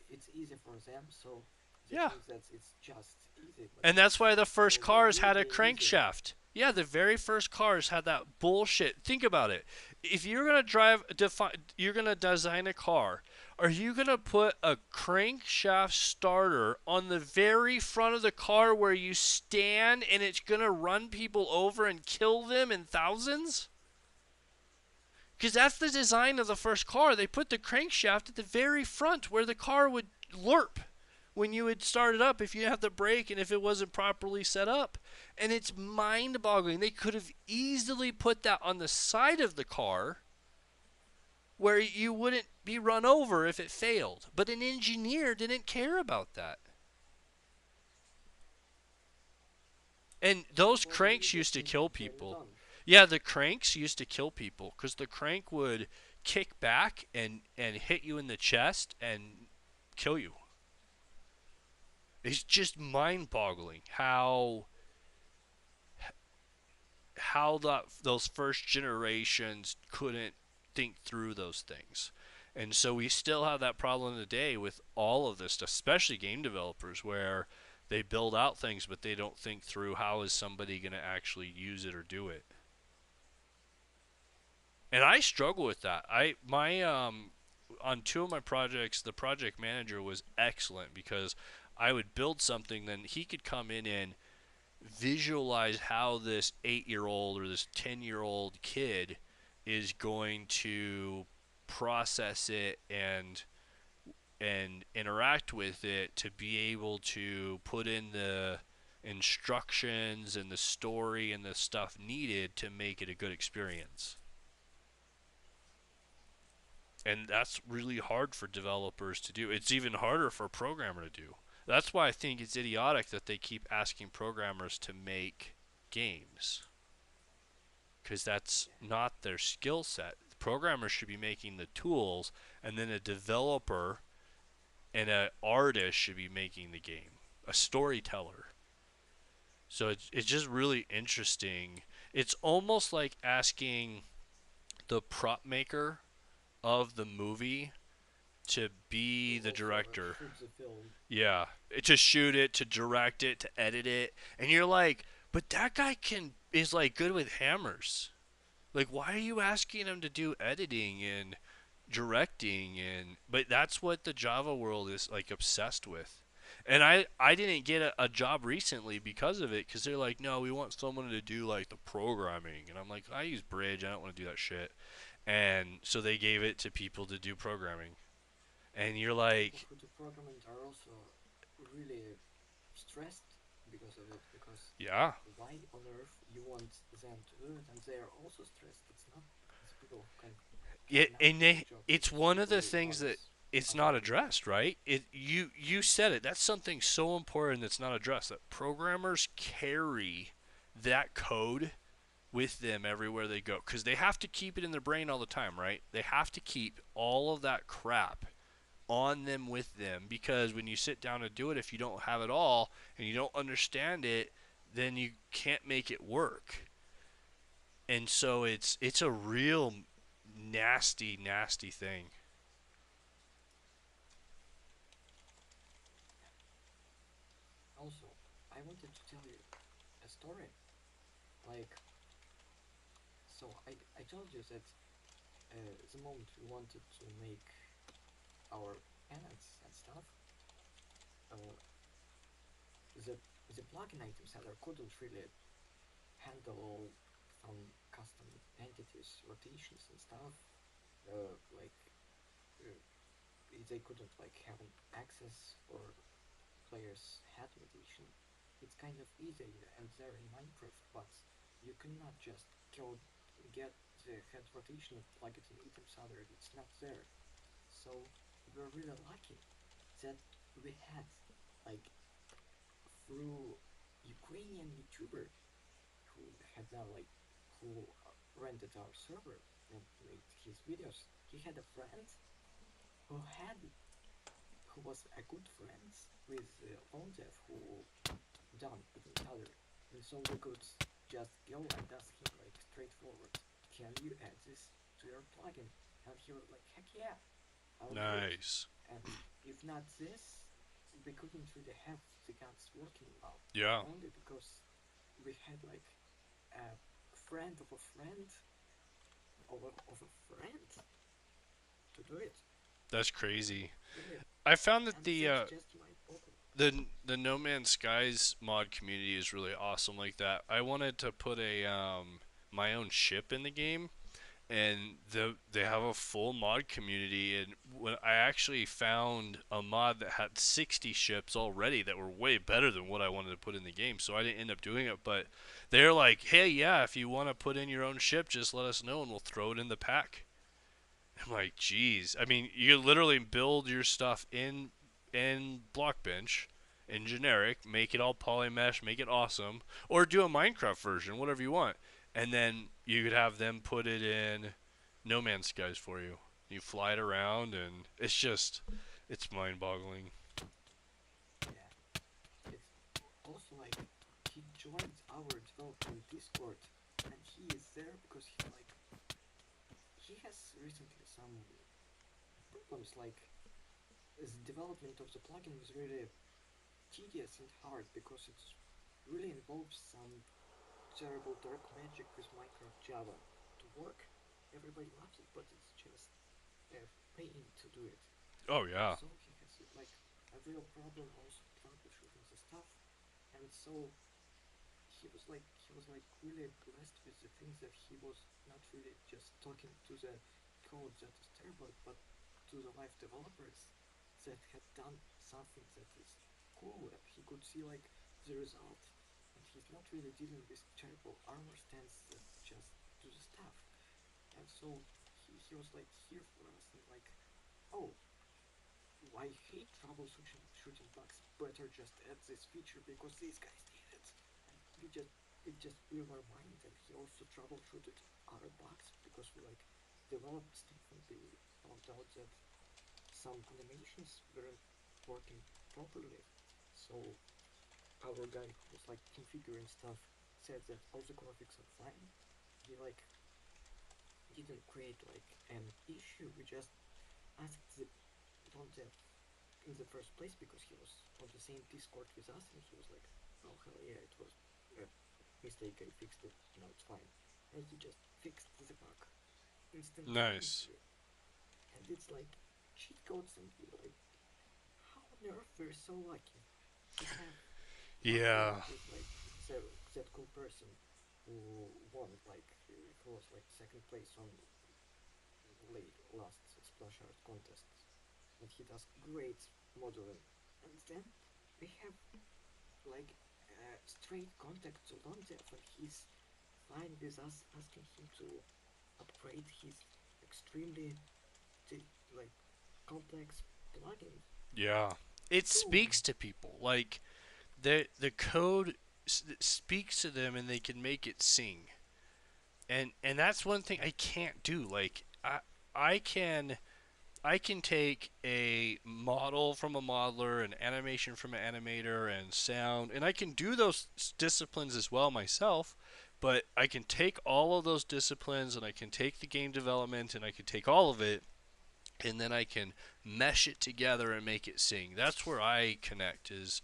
It's easy for them, so they Yeah. think that it's just easy, but And that's why the first will cars will had a be easier. crankshaft. Yeah, the very first cars had that bullshit. Think about it. If you're gonna you're gonna design a car. Are you gonna put a crankshaft starter on the very front of the car where you stand, and it's gonna run people over and kill them in thousands? Because that's the design of the first car. They put the crankshaft at the very front where the car would lurp when you would start it up if you have the brake and if it wasn't properly set up. And it's mind boggling. They could have easily put that on the side of the car where you wouldn't be run over if it failed. But an engineer didn't care about that. And So those probably cranks they used to think kill they're people. done. Yeah, the cranks used to kill people because the crank would kick back and hit you in the chest and kill you. It's just mind-boggling how those first generations couldn't think through those things. And so we still have that problem today with all of this, especially game developers, where they build out things but they don't think through how is somebody going to actually use it or do it. And I struggle with that. I my On two of my projects, the project manager was excellent because I would build something, then he could come in and visualize how this 8-year old or this 10-year-old kid is going to process it and interact with it to be able to put in the instructions and the story and the stuff needed to make it a good experience. And that's really hard for developers to do. It's even harder for a programmer to do. That's why I think it's idiotic that they keep asking programmers to make games because that's Yeah, not their skill set. The programmers should be making the tools, and then a developer and an artist should be making the game, a storyteller. So it's just really interesting. It's almost like asking the prop maker of the movie to to be the also director. shoot the film. Yeah, to shoot it, to direct it, to edit it, and you're like, but that guy can is like good with hammers. Like, why are you asking him to do editing and directing? And but that's what the Java world is like obsessed with. And I didn't get a job recently because of it because they're like, no, we want someone to do like the programming, and I'm like, I use Bridge, I don't want to do that shit. And so they gave it to people to do programming, and you're People like, who do programming are also really stressed because of it. Because yeah, why on earth you want them to do it, and they are also stressed. It's not the people who can yeah, carry out and this job. it's It's one of the simply things that others, it's other not people. addressed, right? You said it. That's something so important that's not addressed. That programmers carry that code with them everywhere they go because they have to keep it in their brain all the time, right? They have to keep all of that crap on them with them because when you sit down to do it, if you don't have it all and you don't understand it, then you can't make it work. And so it's a real nasty thing. Also, I wanted to tell you a story. Like, so I told you that the moment we wanted to make our ads and stuff, uh, the the plugin item seller couldn't really handle some custom entities, rotations and stuff. Like uh, they couldn't like have an access for players head rotation. it's kind of easy and there in Minecraft, but you cannot just go get the head rotation of plugins and items other. It's not there. So we're really lucky that we had like through Ukrainian YouTuber who had now like who rented our server and made his videos. He had a friend who had who was a good friend with Lone Dev who done even other, and so we could just go and ask him like straightforward, can you add this to your plugin? And he was like, heck yeah, I'll do it. Nice. And if not this, we couldn't really have the guns working well, Yeah. only because we had like a friend of a friend of a friend to do it. That's crazy. Really, I found that and that's just mind boggling. the No Man's Skies mod community is really awesome like that. I wanted to put a my own ship in the game, and they have a full mod community. And when I actually found a mod that had 60 ships already that were way better than what I wanted to put in the game, so I didn't end up doing it. But they're like, hey, yeah, if you want to put in your own ship, just let us know and we'll throw it in the pack. I'm like, geez. I mean, you literally build your stuff in Blockbench, in generic, make it all polymesh, make it awesome, or do a Minecraft version, whatever you want, and then you could have them put it in No Man's Skies for you. You fly it around, and it's mind-boggling. Yeah, it's also like he joins our development Discord, and he is there because he has recently some problems. Like the development of the plugin was really tedious and hard because it really involves some terrible dark magic with Minecraft Java to work. Everybody loves it, but it's just a pain to do it. Oh And yeah. so he has like a real problem also troubleshooting the stuff. And so he was like really blessed with the things that he was not really just talking to the code that is terrible, but to the live developers that had done something that is cool and he could see like the result, and he's not really dealing with terrible armor stands that just do the stuff. And so he was like here for us and like, oh, I hate troubleshooting bugs. Better just add this feature because these guys need it. And it just blew my mind. And he also troubleshooted other bugs because we like developed stuff and we found out that some animations weren't working properly. So our guy who was like configuring stuff said that all the graphics are fine. He like didn't create like an issue. We just asked the don't in the first place because he was on the same Discord with us and he was like, oh hell yeah, it was a mistake, I fixed it, now it's fine. And he just fixed the bug Nice. instantaneously. And it's like cheat codes and you're like, how on earth we're so lucky to have one friend Yeah. who's like that cool person who won like who was like second place on late last splash art contest and he does great modeling. And then we have like straight contact to Londev, and he's fine with us asking him to upgrade his extremely like complex plugin. Yeah. It Boom. speaks to people. Like the code speaks to them and they can make it sing. And that's one thing I can't do. Like I can I can take a model from a modeler, an animation from an animator, and sound, and I can do those disciplines as well myself. But I can take all of those disciplines, and I can take the game development, and I can take all of it, and then I can mesh it together and make it sing. That's where I connect, is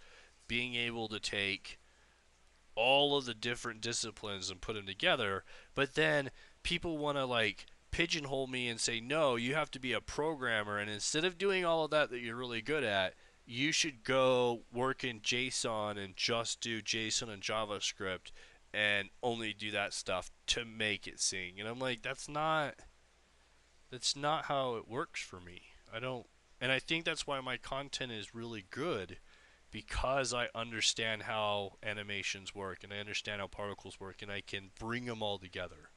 being able to take all of the different disciplines and put them together. But then people want to like pigeonhole me and say, no, you have to be a programmer. And instead of doing all of that you're really good at, you should go work in JSON and just do JSON and JavaScript and only do that stuff to make it sing. And I'm like, that's not how it works for me. I don't, and I think that's why my content is really good, because I understand how animations work and I understand how particles work and I can bring them all together.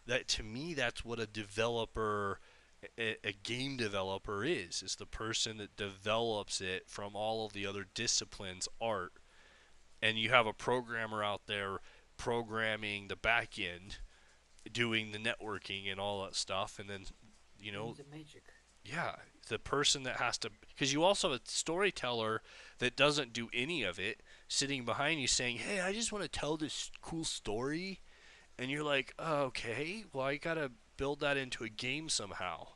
That to me, that's what a developer, a game developer is the person that develops it from all of the other disciplines, art. And you have a programmer out there programming the back end, doing the networking and all that stuff, and then you doing know the magic. yeah, the person that has to, because you also have a storyteller that doesn't do any of it, sitting behind you saying, "Hey, I just want to tell this cool story," and you're like, oh, "Okay, well, I gotta build that into a game somehow."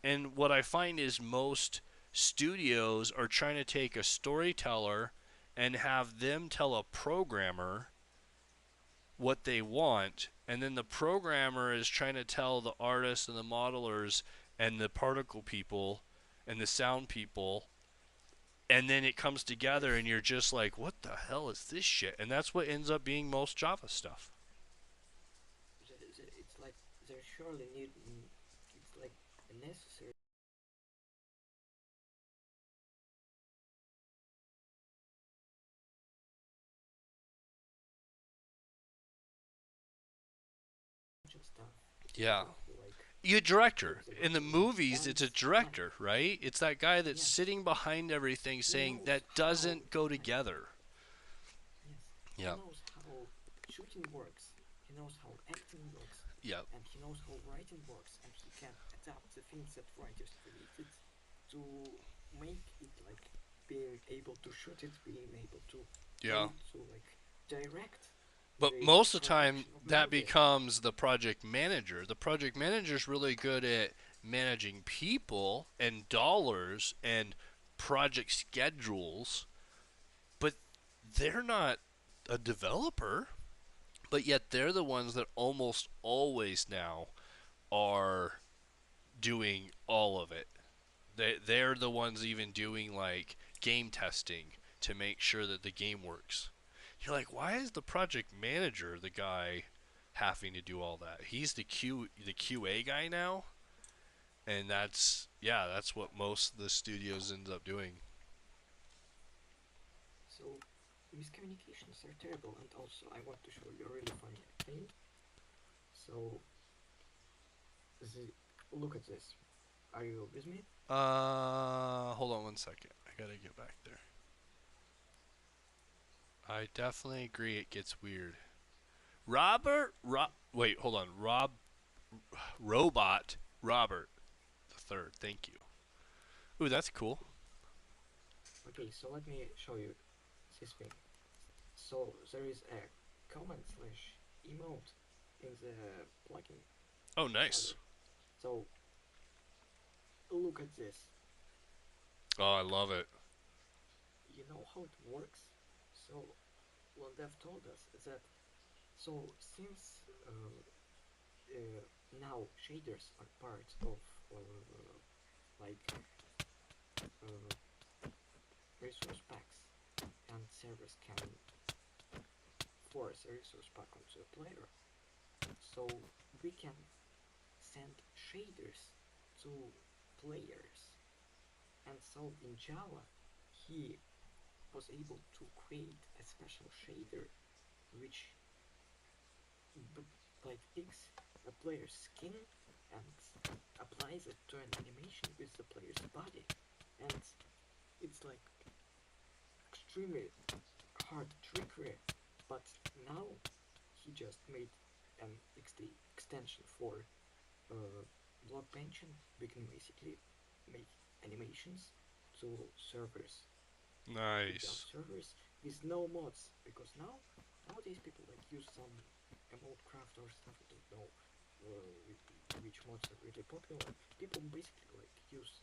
And what I find is most studios are trying to take a storyteller and have them tell a programmer what they want, and then the programmer is trying to tell the artists and the modelers and the particle people and the sound people, and then it comes together Yes, and you're just like, what the hell is this shit? And that's what ends up being most Java stuff. it's like there surely need. It's like a necessary stuff. Yeah. Exactly, like You for director. example, In the movies, it's a dance. Like director, right? It's that guy that's yes, sitting behind everything he saying knows that how. doesn't go Yes, together. yes, he Yeah. knows how shooting works. He knows how acting works, Yeah. and he knows how writing works, and he can adapt the things that writers created to make it like being able to shoot it, being able to Yeah. to like direct But the most of the time, production of that movie. becomes the project manager. The project manager is really good at managing people and dollars and project schedules, but they're not a developer. But yet, they're the ones that almost always now are doing all of it. They're the ones even doing like game testing to make sure that the game works. You're like, why is the project manager the guy having to do all that? He's the QA guy now, and that's yeah, that's what most of the studios end up doing. So miscommunications are terrible, and also I want to show you a really funny thing. So the, look at this. Are you with me? Hold on one second. I gotta get back there. I definitely agree. It gets weird. Wait, hold on. Robot Robert the third. Thank you. Ooh, that's cool. Okay, so let me show you this thing. So there is a comment slash emote in the plugin Oh, nice. Cyber. So look at this. Oh, I love it. You know how it works? So Dev told us that so since now shaders are part of like uh, resource packs, and servers can force a resource pack onto a player. So we can send shaders to players. And so in Java, he was able to create a special shader which like takes a player's skin and applies it to an animation with the player's body. And it's like extremely hard trickery, but now he just made an extension for block pension. We can basically make animations to servers, to Java Nice. servers with no mods, because nowadays people like use some emote craft or stuff. I don't know which mods are really popular. People basically like use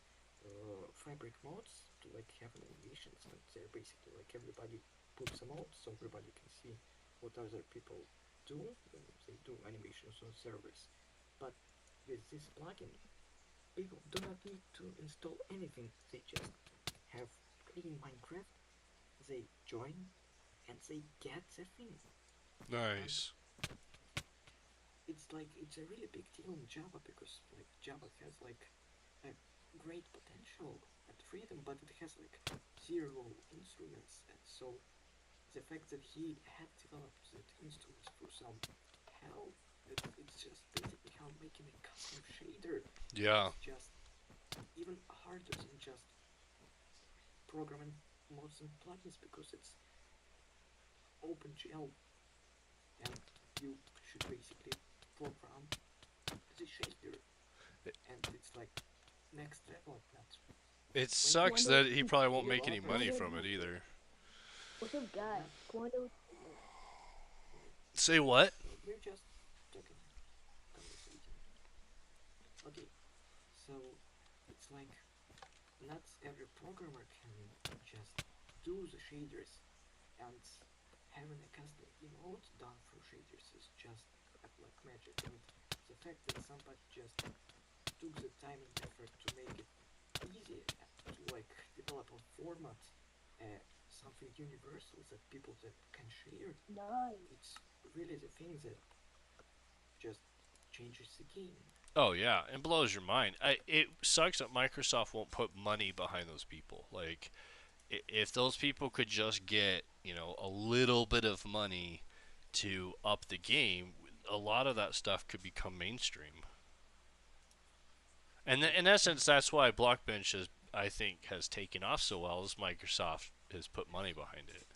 fabric mods to like have animations, and they're basically like everybody puts a mod so everybody can see what other people do when they do animations on servers. But with this plugin, people do not need to install anything. They just have clean Minecraft, they join, and they get the thing. And Nice. it's like it's a really big deal in Java, because like Java has like a great potential and freedom, but it has like zero instruments, and so the fact that he had developed that instruments for some help, it's just basically how making a custom shader Yeah. is just even harder than just programming mods and plugins because it's OpenGL and you should basically program the shader, and it's like next level at that. It When you sucks Quando that he probably won't make any developers money quando from it either. what's up guys? not Quando Say what? we're just talking conversating. Okay, so it's like not every programmer can just do the shaders, and having a custom emote done for shaders is just like magic. And the fact that somebody just took the time and effort to make it easy to like develop a format, something universal that people that can share, nice. it's really the thing that just changes the game. Oh yeah, it blows your mind. It sucks that Microsoft won't put money behind those people. Like, if those people could just get a little bit of money to up the game, a lot of that stuff could become mainstream. And Yeah, in essence, that's why Blockbench has, I think, has taken off so well, as Microsoft has put money behind it.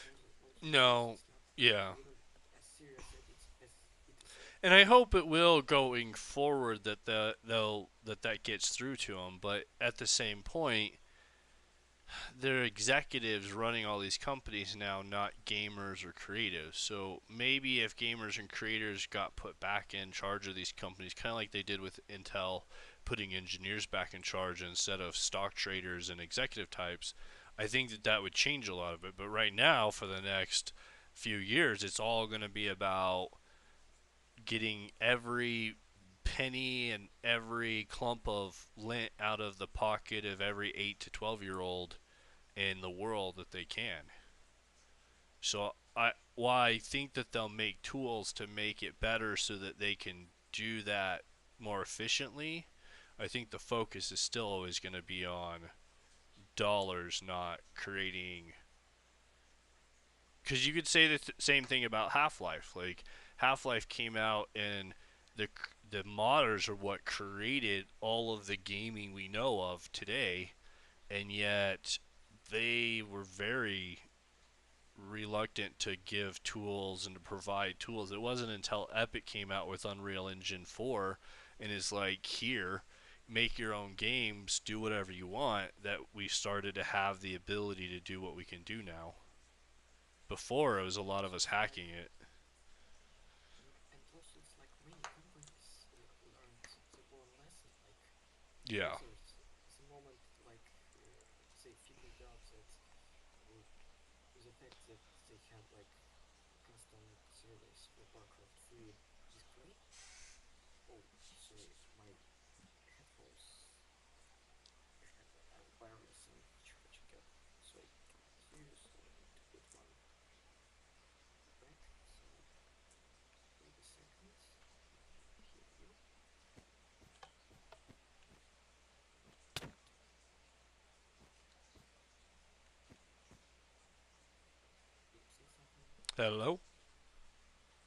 Also, the thing is, No, it's not yeah, even as serious as it is. And I hope it will going forward that that gets through to them. But at the same point, they're executives running all these companies now, not gamers or creatives. So maybe if gamers and creators got put back in charge of these companies, kind of like they did with Intel, putting engineers back in charge instead of stock traders and executive types, I think that that would change a lot of it. But right now, for the next few years, it's all going to be about getting every penny and every clump of lint out of the pocket of every 8 to 12-year-old in the world that they can. So I think that they'll make tools to make it better so that they can do that more efficiently. I think the focus is still always going to be on dollars, not creating. Because you could say the same thing about Half-Life. Like Half-Life came out, and the the modders are what created all of the gaming we know of today, and yet they were very reluctant to give tools and to provide tools. It wasn't until Epic came out with Unreal Engine 4 and is like, here, make your own games, do whatever you want, that we started to have the ability to do what we can do now. Before, it was a lot of us Also, like, hacking it. and also it's like many companies learned the one lesson, like Yeah. Blizzard, the moment like they figured out that uh, the fact that they had like custom servers for Warcraft 3 display. Oh, sorry, my headphones have a wireless and charging up. So I can't hear you, so I need to put one back. So wait a second. I hear you. You say something? Hello?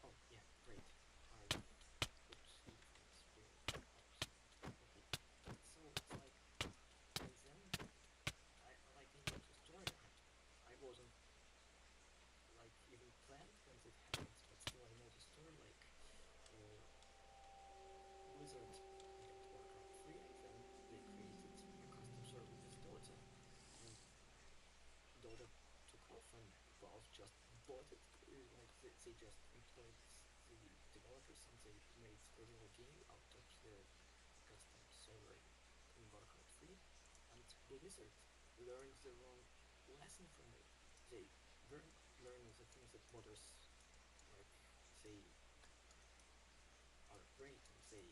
Oh yeah, great. I put earphones where I was not. Okay, so it's like, and then I know the story. I wasn't like even planned when that happens, but still I know the story. Like uh, Blizzard got Warcraft 3, and then they created a custom server with Dota, and Dota took off, and Valve just bought it. Like they just employed the developers, and they made a real game out of the custom server in Warcraft 3. And Blizzard learned the wrong lesson from it. They weren't learning the things that modders like they are great, and they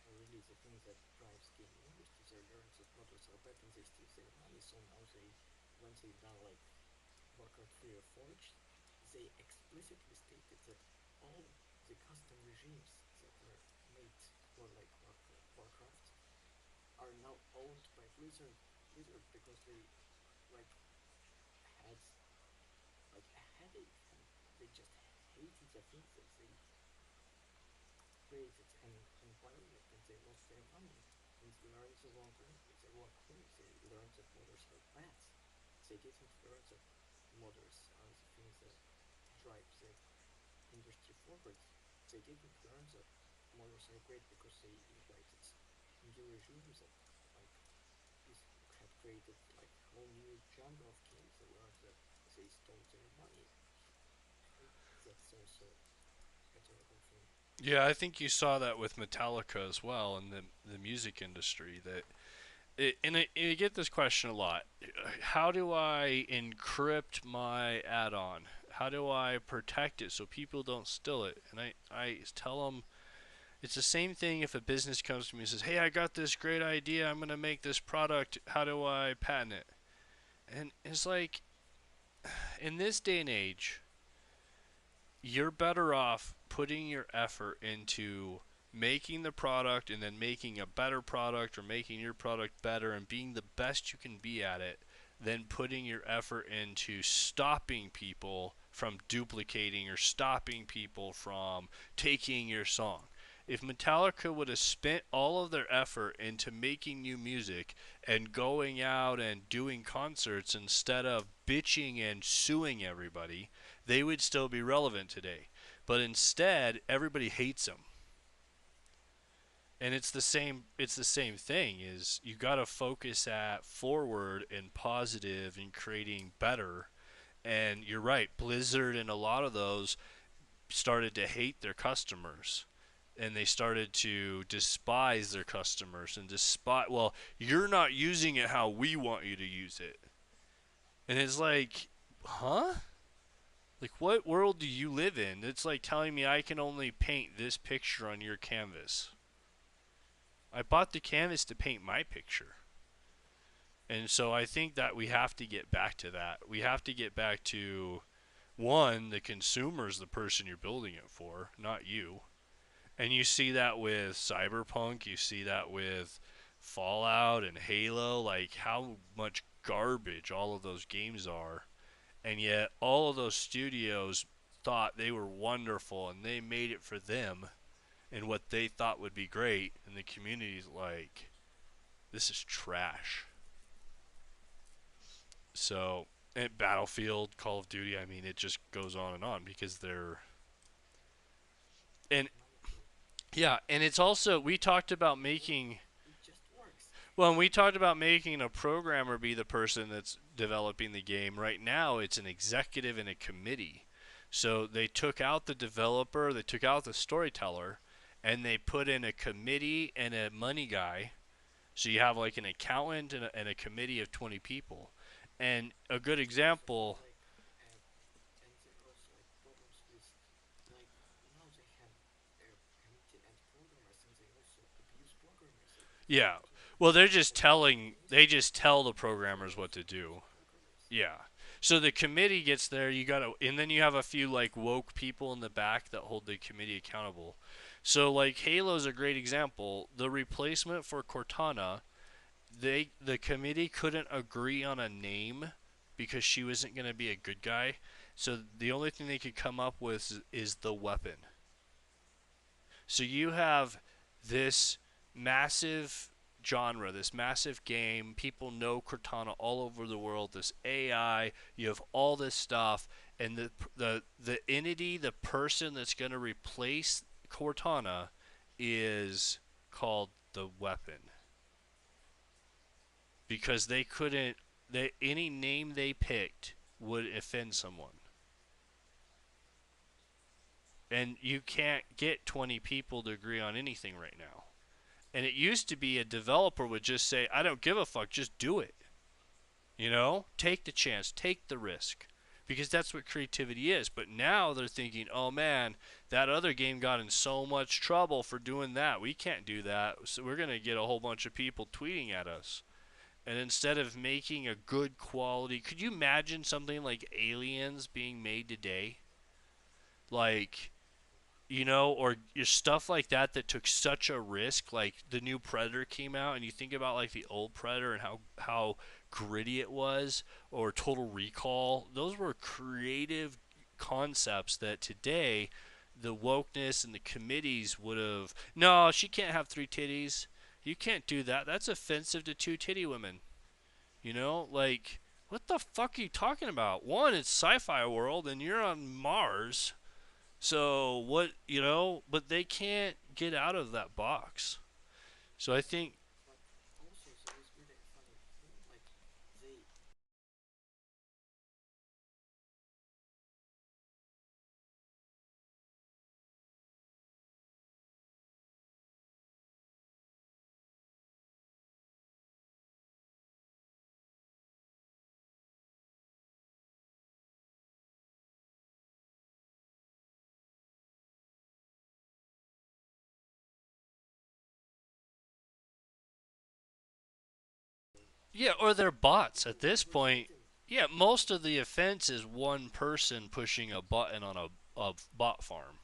are really the thing that drives gaming industry. They learned that modders are bad and they steal their money. So now they, when they done like Warcraft 3 Reforged, they explicitly stated that all the custom regimes that were made for like Warcraft are now owned by Blizzard because they like had like a headache, and they just hated the things that they created and violated, and they lost their money and learned the wrong thing. They learned that modders are bad. They didn't learn that modders are the things that drive the industry forward. They didn't learn that modders are great because they invited new regimes that like is had created like whole new genre of games. They learned that they stole their money, and that's also a terrible thing. Yeah, I think you saw that with Metallica as well in the music industry. That and I get this question a lot. How do I encrypt my add-on? How do I protect it so people don't steal it? And I tell them it's the same thing if a business comes to me and says, "Hey, I got this great idea. I'm going to make this product. How do I patent it?" And it's like in this day and age, you're better off putting your effort into making the product and then making a better product or making your product better and being the best you can be at it than putting your effort into stopping people from duplicating or stopping people from taking your song. If Metallica would have spent all of their effort into making new music and going out and doing concerts instead of bitching and suing everybody, they would still be relevant today. But instead, everybody hates them. And it's the same thing is you got to focus at forward and positive and creating better. And you're right, Blizzard and a lot of those started to hate their customers, and they started to despise their customers and despise, well, you're not using it how we want you to use it. And it's like, huh? Like, what world do you live in? It's like telling me I can only paint this picture on your canvas. I bought the canvas to paint my picture. And so I think that we have to get back to that. We have to get back to one, the consumer is the person you're building it for, not you. And you see that with Cyberpunk, you see that with Fallout and Halo, like how much garbage all of those games are. And yet all of those studios thought they were wonderful and they made it for them and what they thought would be great, and the community's like, this is trash. So, and Battlefield, Call of Duty, I mean, it just goes on because they're, and In my opinion, yeah, and it's also, we talked about but making, it just works. well, and we talked about making a programmer be the person that's developing the game. Right now, it's an executive and a committee. So they took out the developer, they took out the storyteller, and they put in a committee and a money guy. So you have like an accountant and a committee of 20 people. And a good But they also have example, like, and they're also like programs with, like now they have anti-programmers and they also abuse programmers. They yeah. try to Well, they're just like telling, they mislead just tell the and they programmers what also to abuse do. programmers. Yeah. So the committee gets there, you got to, and then you have a few like woke people in the back that hold the committee accountable. So like Halo's a great example. The replacement for Cortana, the committee couldn't agree on a name because she wasn't going to be a good guy. So the only thing they could come up with is the weapon. So you have this massive genre, this massive game. People know Cortana all over the world. This AI, you have all this stuff, and the entity, the person that's going to replace Cortana, is called the weapon because they couldn't. Any name they picked would offend someone, and you can't get 20 people to agree on anything right now. And it used to be a developer would just say, I don't give a fuck, just do it. Take the chance, take the risk. Because that's what creativity is. But now they're thinking, oh man, that other game got in so much trouble for doing that. We can't do that. So we're going to get a whole bunch of people tweeting at us. And instead of making a good quality, could you imagine something like Aliens being made today? Like, or your stuff like that took such a risk. Like the new Predator came out, and you think about like the old Predator and how gritty it was, or Total Recall. Those were creative concepts that today the wokeness and the committees would have. No, she can't have three titties. You can't do that. That's offensive to two titty women. Like what the fuck are you talking about? One, it's sci-fi world, and you're on Mars. So what but they can't get out of that box. So I think But also there is really a funny thing, like they yeah, or they're bots at this there's point. something Yeah, most of the offense is one person pushing a button on a bot farm.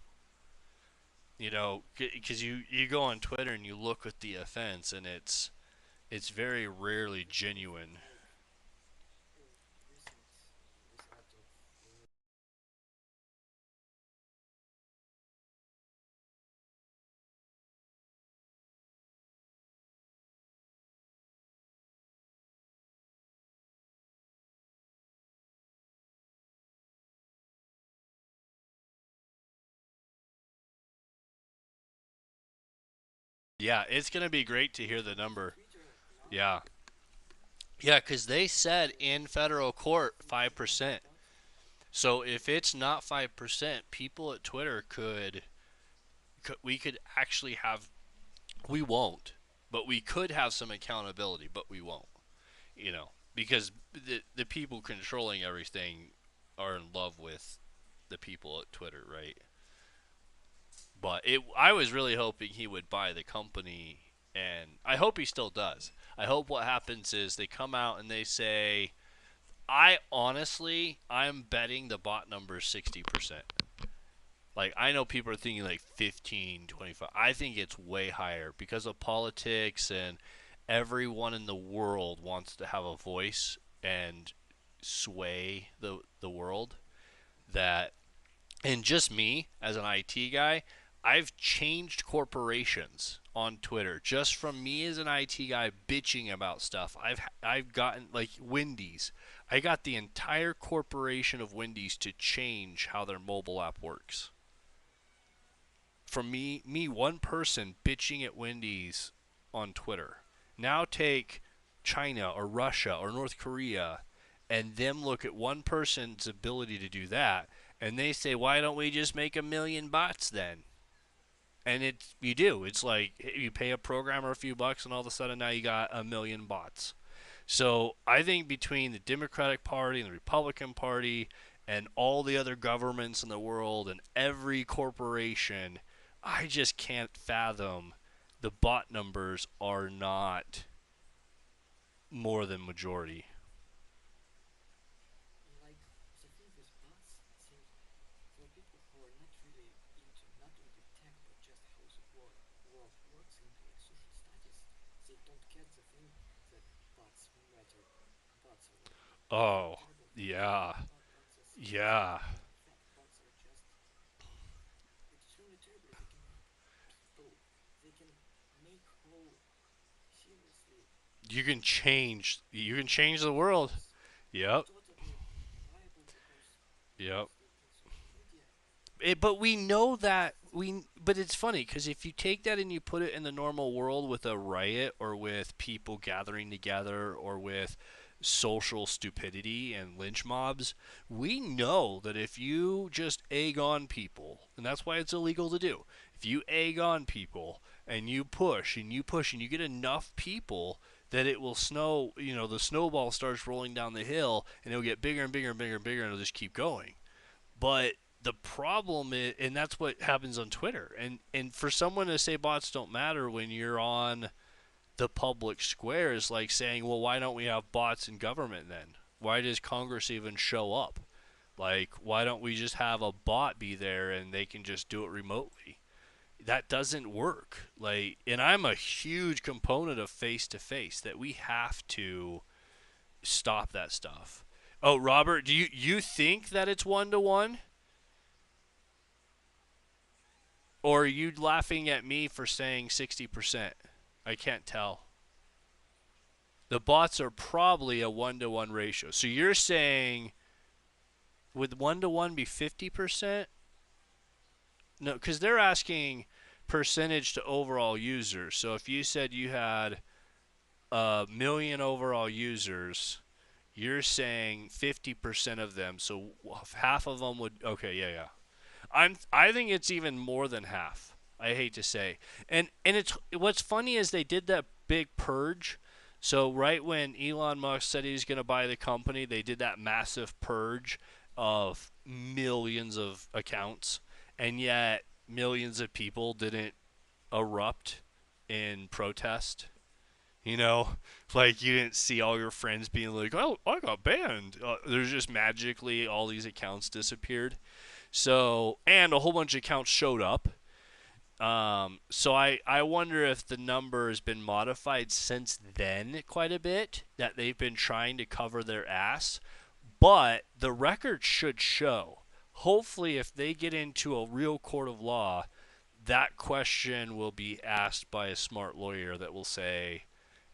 Because you go on Twitter and you look at the offense, and it's very rarely there's something genuine. like recent this art of Yeah, it's gonna be great to hear the number. Twitter now, Yeah, yeah, because they said Twitter in federal court Twitter five is not a percent. bot. So if it's not 5%, people at Twitter we could actually have, we won't, but we could have some accountability, but we won't, because the people controlling everything are in love with the people at Twitter, right? But I was really hoping he would buy the company, and I hope he still does. I hope what happens is they come out and they say, I'm betting the bot number is 60%. Like, I know people are thinking like 15, 25. I think it's way higher because of politics, and everyone in the world wants to have a voice and sway the world. That And just me as an IT guy, I've changed corporations on Twitter just from me as an IT guy bitching about stuff. I've gotten like Wendy's. I got the entire corporation of Wendy's to change how their mobile app works. From me one person bitching at Wendy's on Twitter. Now take China or Russia or North Korea and them look at one person's ability to do that, and they say, why don't we just make a million bots then? And you do. It's like you pay a programmer a few bucks, and all of a sudden now you got a million bots. So I think between the Democratic Party and the Republican Party and all the other governments in the world and every corporation, I just can't fathom the bot numbers are not more than majority. Like the thing with bots, I think for people who are not really into tech but just how the world works into like social studies, they don't get the thing that bots matter. Bots are like Oh, terrible thing. yeah. Bots are things. Yeah. In fact, bots are just extremely terrible. They can make people. They can make whole seriously You can change the world. yes, Yep. totally viable because Yep. mostly in social media. But we know that but it's funny because if you take that and you put it in the normal world with a riot or with people gathering together or with social stupidity and lynch mobs, we know that if you just egg on people, and that's why it's illegal to do, if you egg on people and you push and you push and you get enough people, that it will the snowball starts rolling down the hill and it'll get bigger and bigger and bigger and bigger and it'll just keep going. But the problem is, and that's what happens on Twitter. And for someone to say bots don't matter when you're on the public square is like saying, well, why don't we have bots in government then? Why does Congress even show up? Like, why don't we just have a bot be there and they can just do it remotely? That doesn't work. Like, and I'm a huge component of face to face that we have to stop that stuff. Oh, Robert, do you think that it's 1 to 1? Or are you laughing at me for saying 60%? I can't tell. The bots are probably a 1 to 1 ratio. So you're saying, would 1 to 1 be 50%? No, because they're asking percentage to overall users. So if you said you had a million overall users, you're saying 50% of them. So half of them would. Okay, yeah, yeah. I think it's even more than half. I hate to say. And it's what's funny is they did that big purge. So right when Elon Musk said he was going to buy the company, they did that massive purge of millions of accounts, and yet millions of people didn't erupt in protest. You know, like you didn't see all your friends being like, "Oh, I got banned." There's just magically all these accounts disappeared. So, and a whole bunch of accounts showed up. So I wonder if the number has been modified since then quite a bit, that they've been trying to cover their ass. But the record should show. Hopefully, if they get into a real court of law, that question will be asked by a smart lawyer that will say,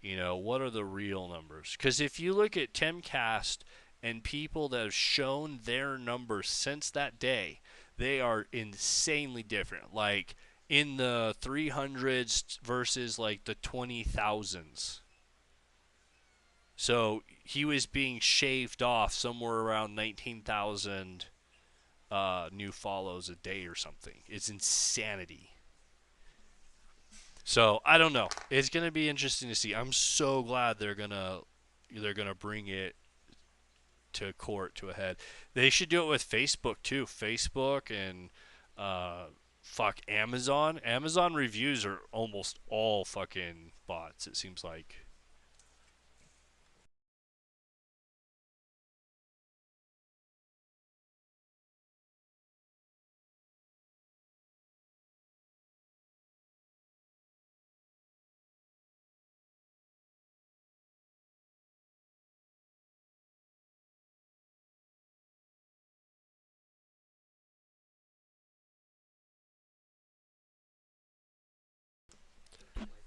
what are the real numbers? Because if you look at Timcast and people that have shown their numbers since that day, they are insanely different. Like in the 300s versus like the 20,000s. So he was being shaved off somewhere around 19,000 new follows a day or something. It's insanity. So I don't know. It's gonna be interesting to see. I'm so glad they're gonna bring it to court to a head. They should do it with Facebook too. Facebook and uh, fuck Amazon. Amazon reviews are almost all fucking bots. It seems like. like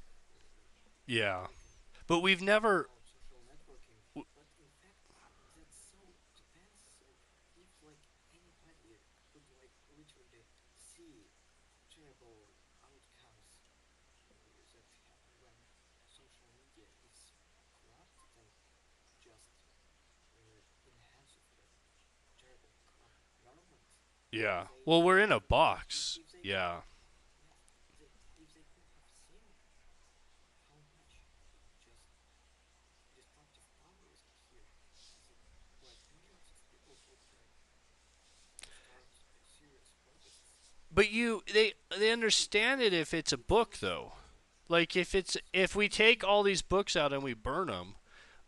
Yeah, everything but we've never. about social networking, but in fact, that so depends. So if like anybody could like literally see terrible outcomes that happen when social media is corrupt, then just in the hands of a terrible corrupt government, Yeah. they Well, we're in a could box. if they could Yeah. yes they if they could have seen how much just destructive power is here, that like millions of people would like start serious protests. But they understand it if it's a It's book also though. Like if we take all these books out and we burn them,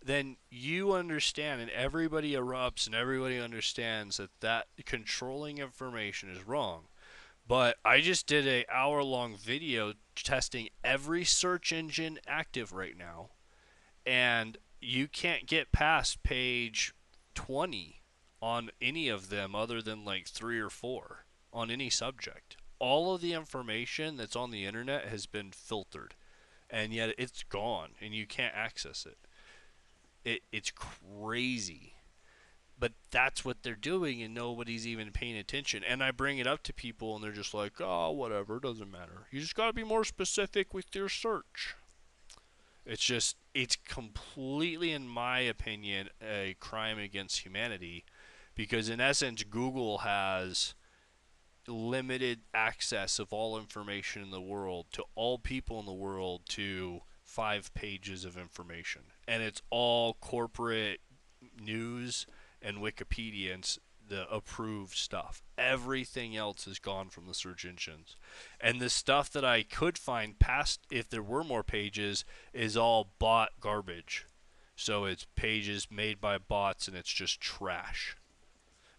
then you understand and everybody erupts and everybody understands that controlling information is wrong. But I just did a hour long video testing every search engine active right now, and you can't get past page 20 on any of them other than like 3 or 4 on any subject. All of the information that's on the internet has been filtered, and yet it's gone and you can't access it. It's crazy. But that's what they're doing, and nobody's even paying attention. And I bring it up to people, and they're just like, oh, whatever, it doesn't matter. You just got to be more specific with your search. It's completely, in my opinion, a crime against humanity because, in essence, Google has limited access of all information in the world to all people in the world to 5 pages of information. And it's all corporate news and Wikipedia and the approved stuff. Everything else is gone from the search engines. And the stuff that I could find past, if there were more pages, is all bot garbage. So it's pages made by bots and it's just trash.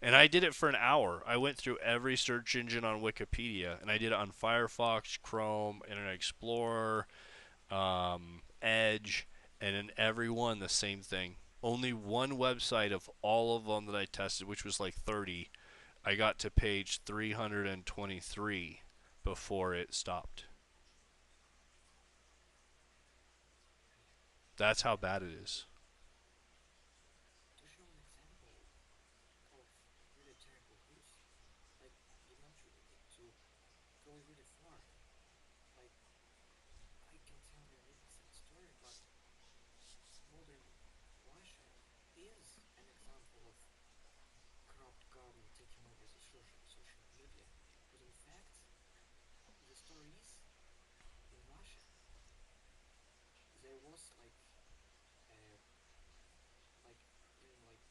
And I did it for an hour. I went through every search engine on Wikipedia, and I did it on Firefox, Chrome, Internet Explorer, Edge, and in every one the same thing. Only one website of all of them that I tested, which was like 30, I got to page 323 before it stopped. That's how bad it is. to show an example of really terrible news. Like you don't really need to go really far. Like I can tell you a really sad story, but modern Russia is an example of corrupt government taking over the social media. Because in fact, the story is in Russia there was uh, like in like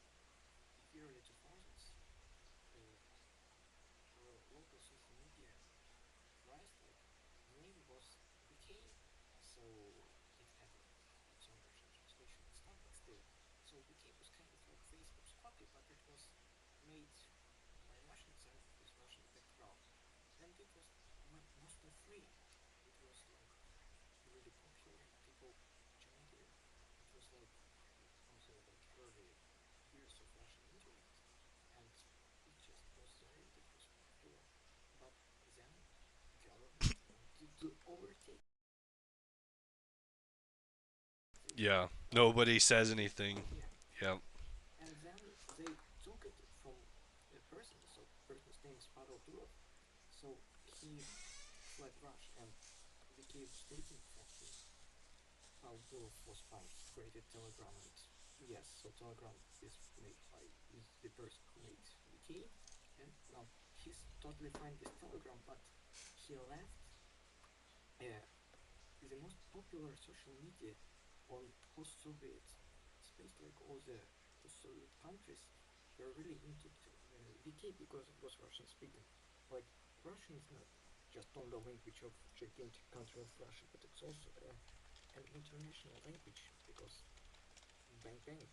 early 2000s, uh, local social media rise like the name was BK, so it had like its own Russian translation and stuff, but still, so BK was kind of like Facebook's copy, but it was made by Russians and with Russian background, and it was mostly free. It was like really popular and people joined it. It was like on the like early years of Russian internet, and it just was there and it was popular. But then government wanted to overtake it, Yeah, but nobody says anything. yeah, Yeah. and then they took it from a person. So person's name is Pavel Durov. So he like Rush, and the Kiev stating exactly how the Phosphines created Telegram, and yes, so Telegram is made by is the person who made VK, and well, he's totally fine with Telegram, but he left uh, the most popular social media on post-Soviet space, like all the post-Soviet countries were really into VK because it was Russian speaking. Like Russian is not just on the language of gigantic country of Russia, but it's also an international language because bang bang.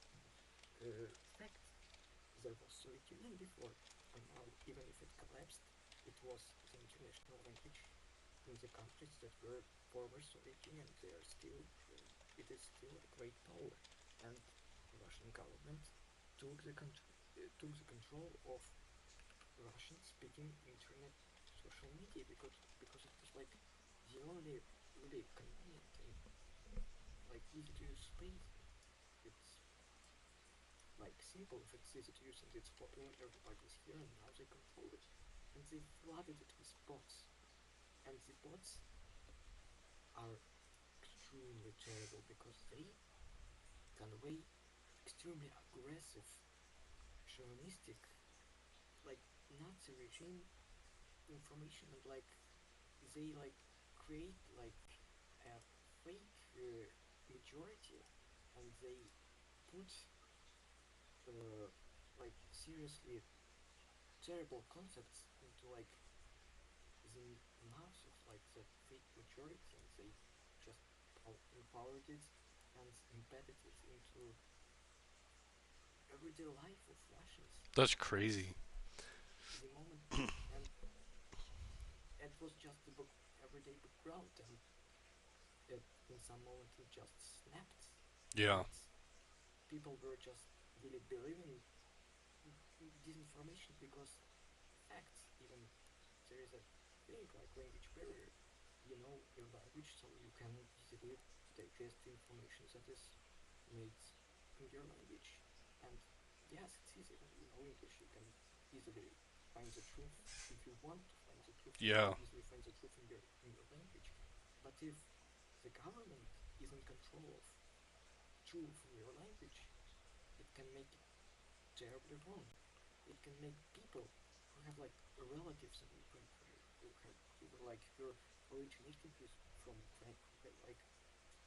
Fact, there was Soviet Union before, and now even if it collapsed, it was the international language in the countries that were former Soviet Union. They are still, it is still a great power, and the Russian government took took the control of Russian-speaking internet social media because it was like the only really convenient and like easy to use space. It's like simple if it's easy to use and it's popular, everybody's here and now they control it. And they flooded it with bots. And the bots are extremely terrible because they convey extremely aggressive, chauvinistic, like Nazi regime information, and like they like create like a fake majority, and they put like seriously terrible concepts into like the mouths of like the fake majority, and they just empowered it and embedded it into everyday life of Russians. That's And crazy. the moment, and it was just the everyday background, and it in some moment it just snapped, Yeah. and people were just really believing disinformation because facts, even there is a thing like language barrier. You know your language, so you can easily digest the information that is made in your language. And yes, it's easy when you know English. You can easily find the truth. If you want to find the truth, you can Yeah. easily find the truth in your language. But if the government is in control of truth in your language, it can make it terribly wrong. It can make people who have like relatives in Ukraine, who were like who are originating from Ukraine, who have like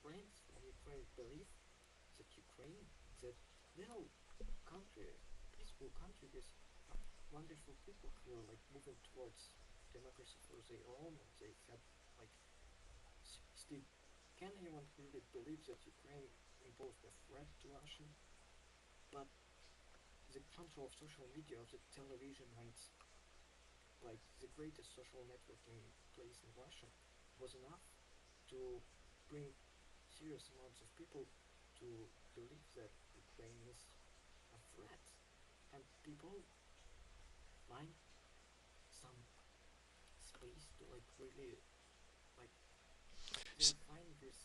friends from Ukraine, believe that Ukraine, that little country, peaceful country with wonderful people who are like moving towards democracy for their own, and they had like seriously, can anyone really believe that Ukraine imposed a threat to Russia? But the control of social media, of the television, and like the greatest social networking place in Russia was enough to bring serious amounts of people to believe that Ukraine is a threat. And people find some space to like really like S- they're fine with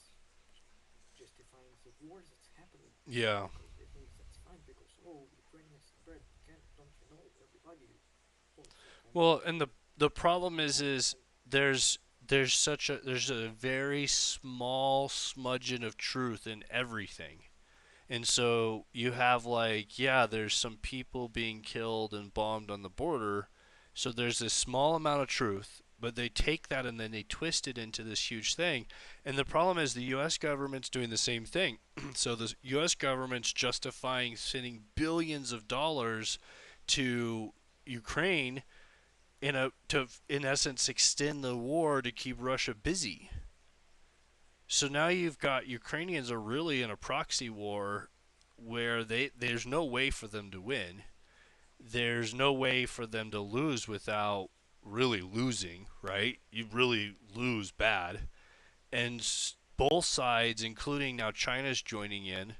justifying the war that's happening Yeah. because they think that's fine because oh Ukraine is a threat, can don't you know everybody wants a Well, country and to the problem yeah is and there's there's a very small smudging of truth in everything. And so you have like, yeah, there's some people being killed and bombed on the border. So there's this small amount of truth, but they take that and then they twist it into this huge thing. And the problem is the US government's doing the same thing. So the US government's justifying sending billions of dollars to Ukraine in essence extend the war to keep Russia busy. So now you've got Ukrainians are really in a proxy war where there's no way for them to win. There's no way for them to lose without really losing, right? You really lose bad. And both sides, including now China's joining in.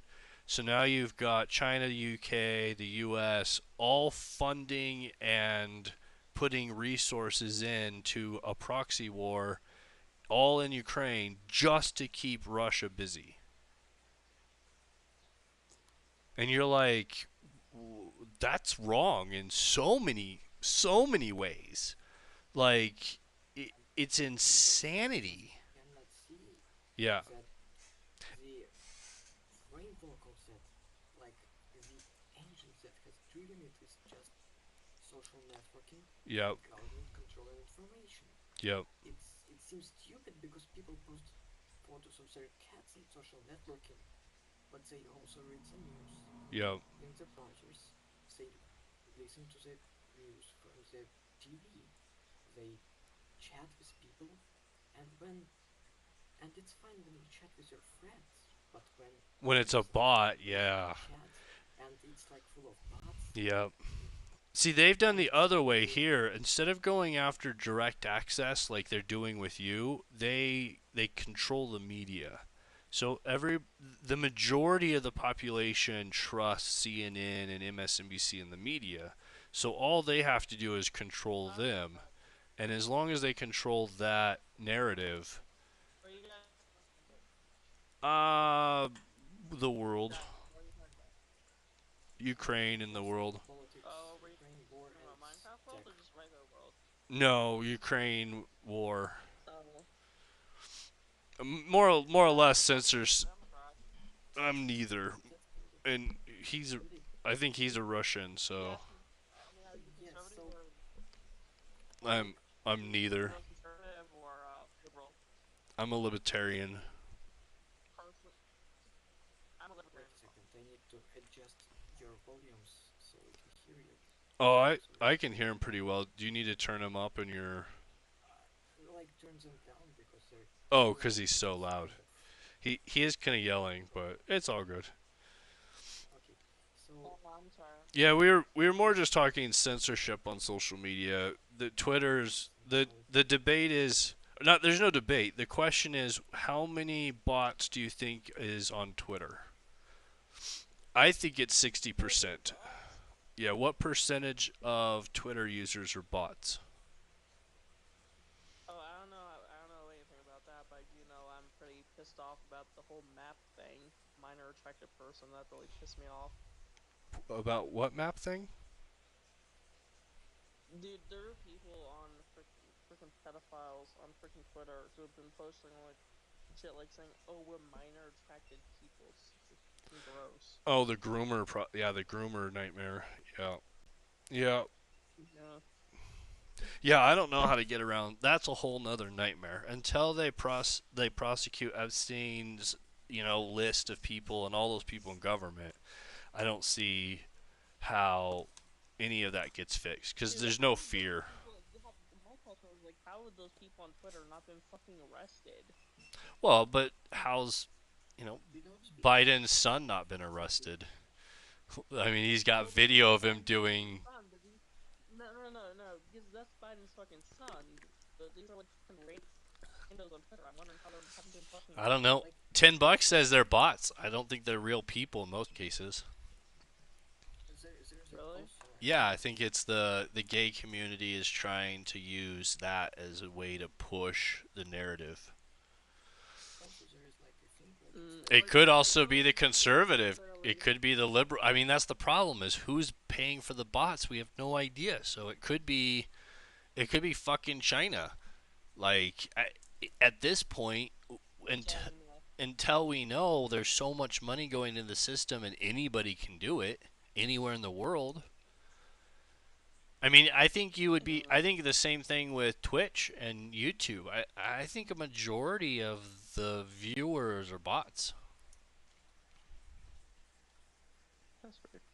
So now you've got China, the UK, the US, all funding and putting resources into a proxy war, all in Ukraine, just to keep Russia busy. And you're like, that's wrong in so many ways. Like, it's insanity. cannot see Yeah. that the framework of that, like the engine that has driven it, is just social networking Yep. and government controlling information. Yep. It seems stupid because people post photos of their cats on social networking, but they also read the news Yep. in the browsers. They listen to the news from the TV. They chat with people, and when and it's fine when you chat with your friends, but when When it's a there's bot, a yeah. chat and it's like full of bots, Yep. See, they've done the it's other way really here. Instead of going after direct access like they're doing with you, they control the media. So the majority of the population trusts CNN and MSNBC and the media. So all they have to do is control them. And as long as they control that narrative, Where you guys talking about? uh the world, That where you talking about? Ukraine and the mostly world. politics, Oh, were you Ukraine war, talking and about Minecraft world tech. or just regular world? No, Ukraine war. Oh, More or you're a less Republican or censors. Democrat? I'm neither, That's kind of and he's a, really I think he's a Russian, Are you so asking? I mean, are you yeah. conservative So I'm I'm neither. or conservative or liberal? I'm a libertarian. Person, I'm a wait libertarian a as well. second, I need to adjust your volumes so we can hear you. Oh, I So I can hear him pretty well. Do you need to turn him up in your? like turn them down because they're Oh, too 'cause loud. he's so It's loud. kind of He is kind of yelling, but it's all good. okay. So Oh, I'm sorry. Yeah, we were more just talking censorship on social media. The Twitter's interesting. the So the debate is not. There's no debate. The question is, how many bots do you think is on Twitter? I think it's How many 60%. bots? Yeah, what percentage of Twitter users are bots? Oh, I don't know. I don't know anything about that, but I do know I'm pretty pissed off about the whole map thing. Minor attracted person that really pissed me off. About what map thing? Dude, there are people on freaking pedophiles on freaking Twitter who have been posting like shit like saying, "Oh, we're minor attracted people." It's freaking gross. Oh, the groomer. Yeah, the groomer nightmare. Yeah, yeah, Yeah. yeah. I don't know how to get around. That's a whole nother nightmare. Until they prosecute Epstein's list of people and all those people in government, I don't see how any of that gets fixed because Dude, there's how no would those fear. people? My question was like, how would those people on Twitter not been fucking arrested? Well, but how's you know we don't speak about Biden's son not been exactly. arrested? I mean, he's got Well, because video it's of him Biden's fucking doing. son, but these no, because that's Biden's fucking son. But these are like fucking randos on Twitter. I'm wondering how they haven't been fucking I don't arrested. know. Like $10 says they're bots. I don't think they're real people in most cases. there's Really? also Yeah, I think it's the gay community is trying to use that as a way to push the narrative. also there is like a thing like it's like It Like could like also there be was the one guy that conservative. It literally. could be the liberal. I mean, that's the problem is who's paying for the bots? We have no idea. So it could be fucking China. Like at this point, Yeah, until we know there's so much money going into the system and anybody can do it anywhere in the world. I mean, I think you would be. yeah. I think the same thing with Twitch and YouTube. I think a majority of the viewers are bots.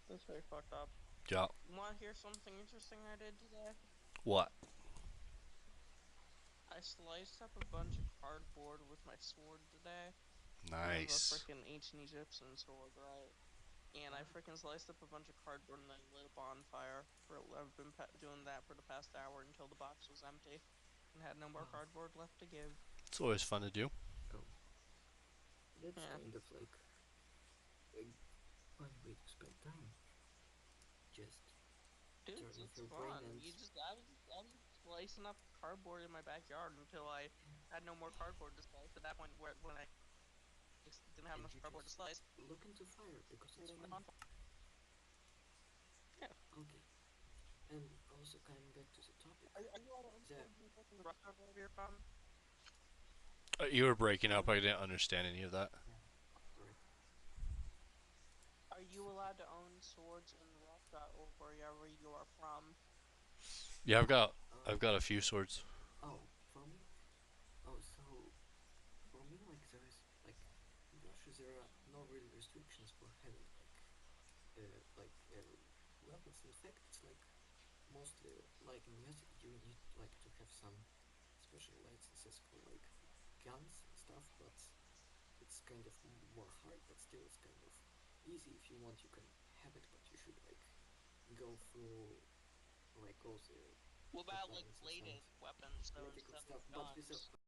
That's very fucked up. Yeah. You want to hear something interesting I did today? What? I sliced up a bunch of cardboard with my sword today. I have a Nice. freaking ancient Egyptian sword, right? And I freaking sliced up a bunch of cardboard and then lit a bonfire. I've been doing that for the past hour until the box was empty and had no more wow. cardboard left to give. It's always fun to do. Oh, that's Yeah. kind of like a fun way to spend time. Just Dude, turn off it's your brain fun. and I was slicing up cardboard in my backyard until I had no more cardboard to slice. At that point, when I didn't have enough you cardboard to just slice, look into fire because I it's lit the fun. bonfire. Yeah. Okay. And also coming back to the topic, Are you allowed to own the swords and stuff in the restaurant wherever you're from? You were breaking up. I didn't understand any of that. yeah, sorry. Are you So, allowed to own swords in Russia or wherever you are from? Yeah, I've uh, got a few swords. oh, for me, oh, so for me, like there is like in Russia there are no really restrictions for having weapons. In fact, it's like mostly like in music, you need like to have some special licenses for like guns and stuff, but it's kind of more hard. But still, it's kind of easy. If you want, you can have it, but you should like go through like all the What about like compliances and bladed weapons though medical instead of stuff. But with guns?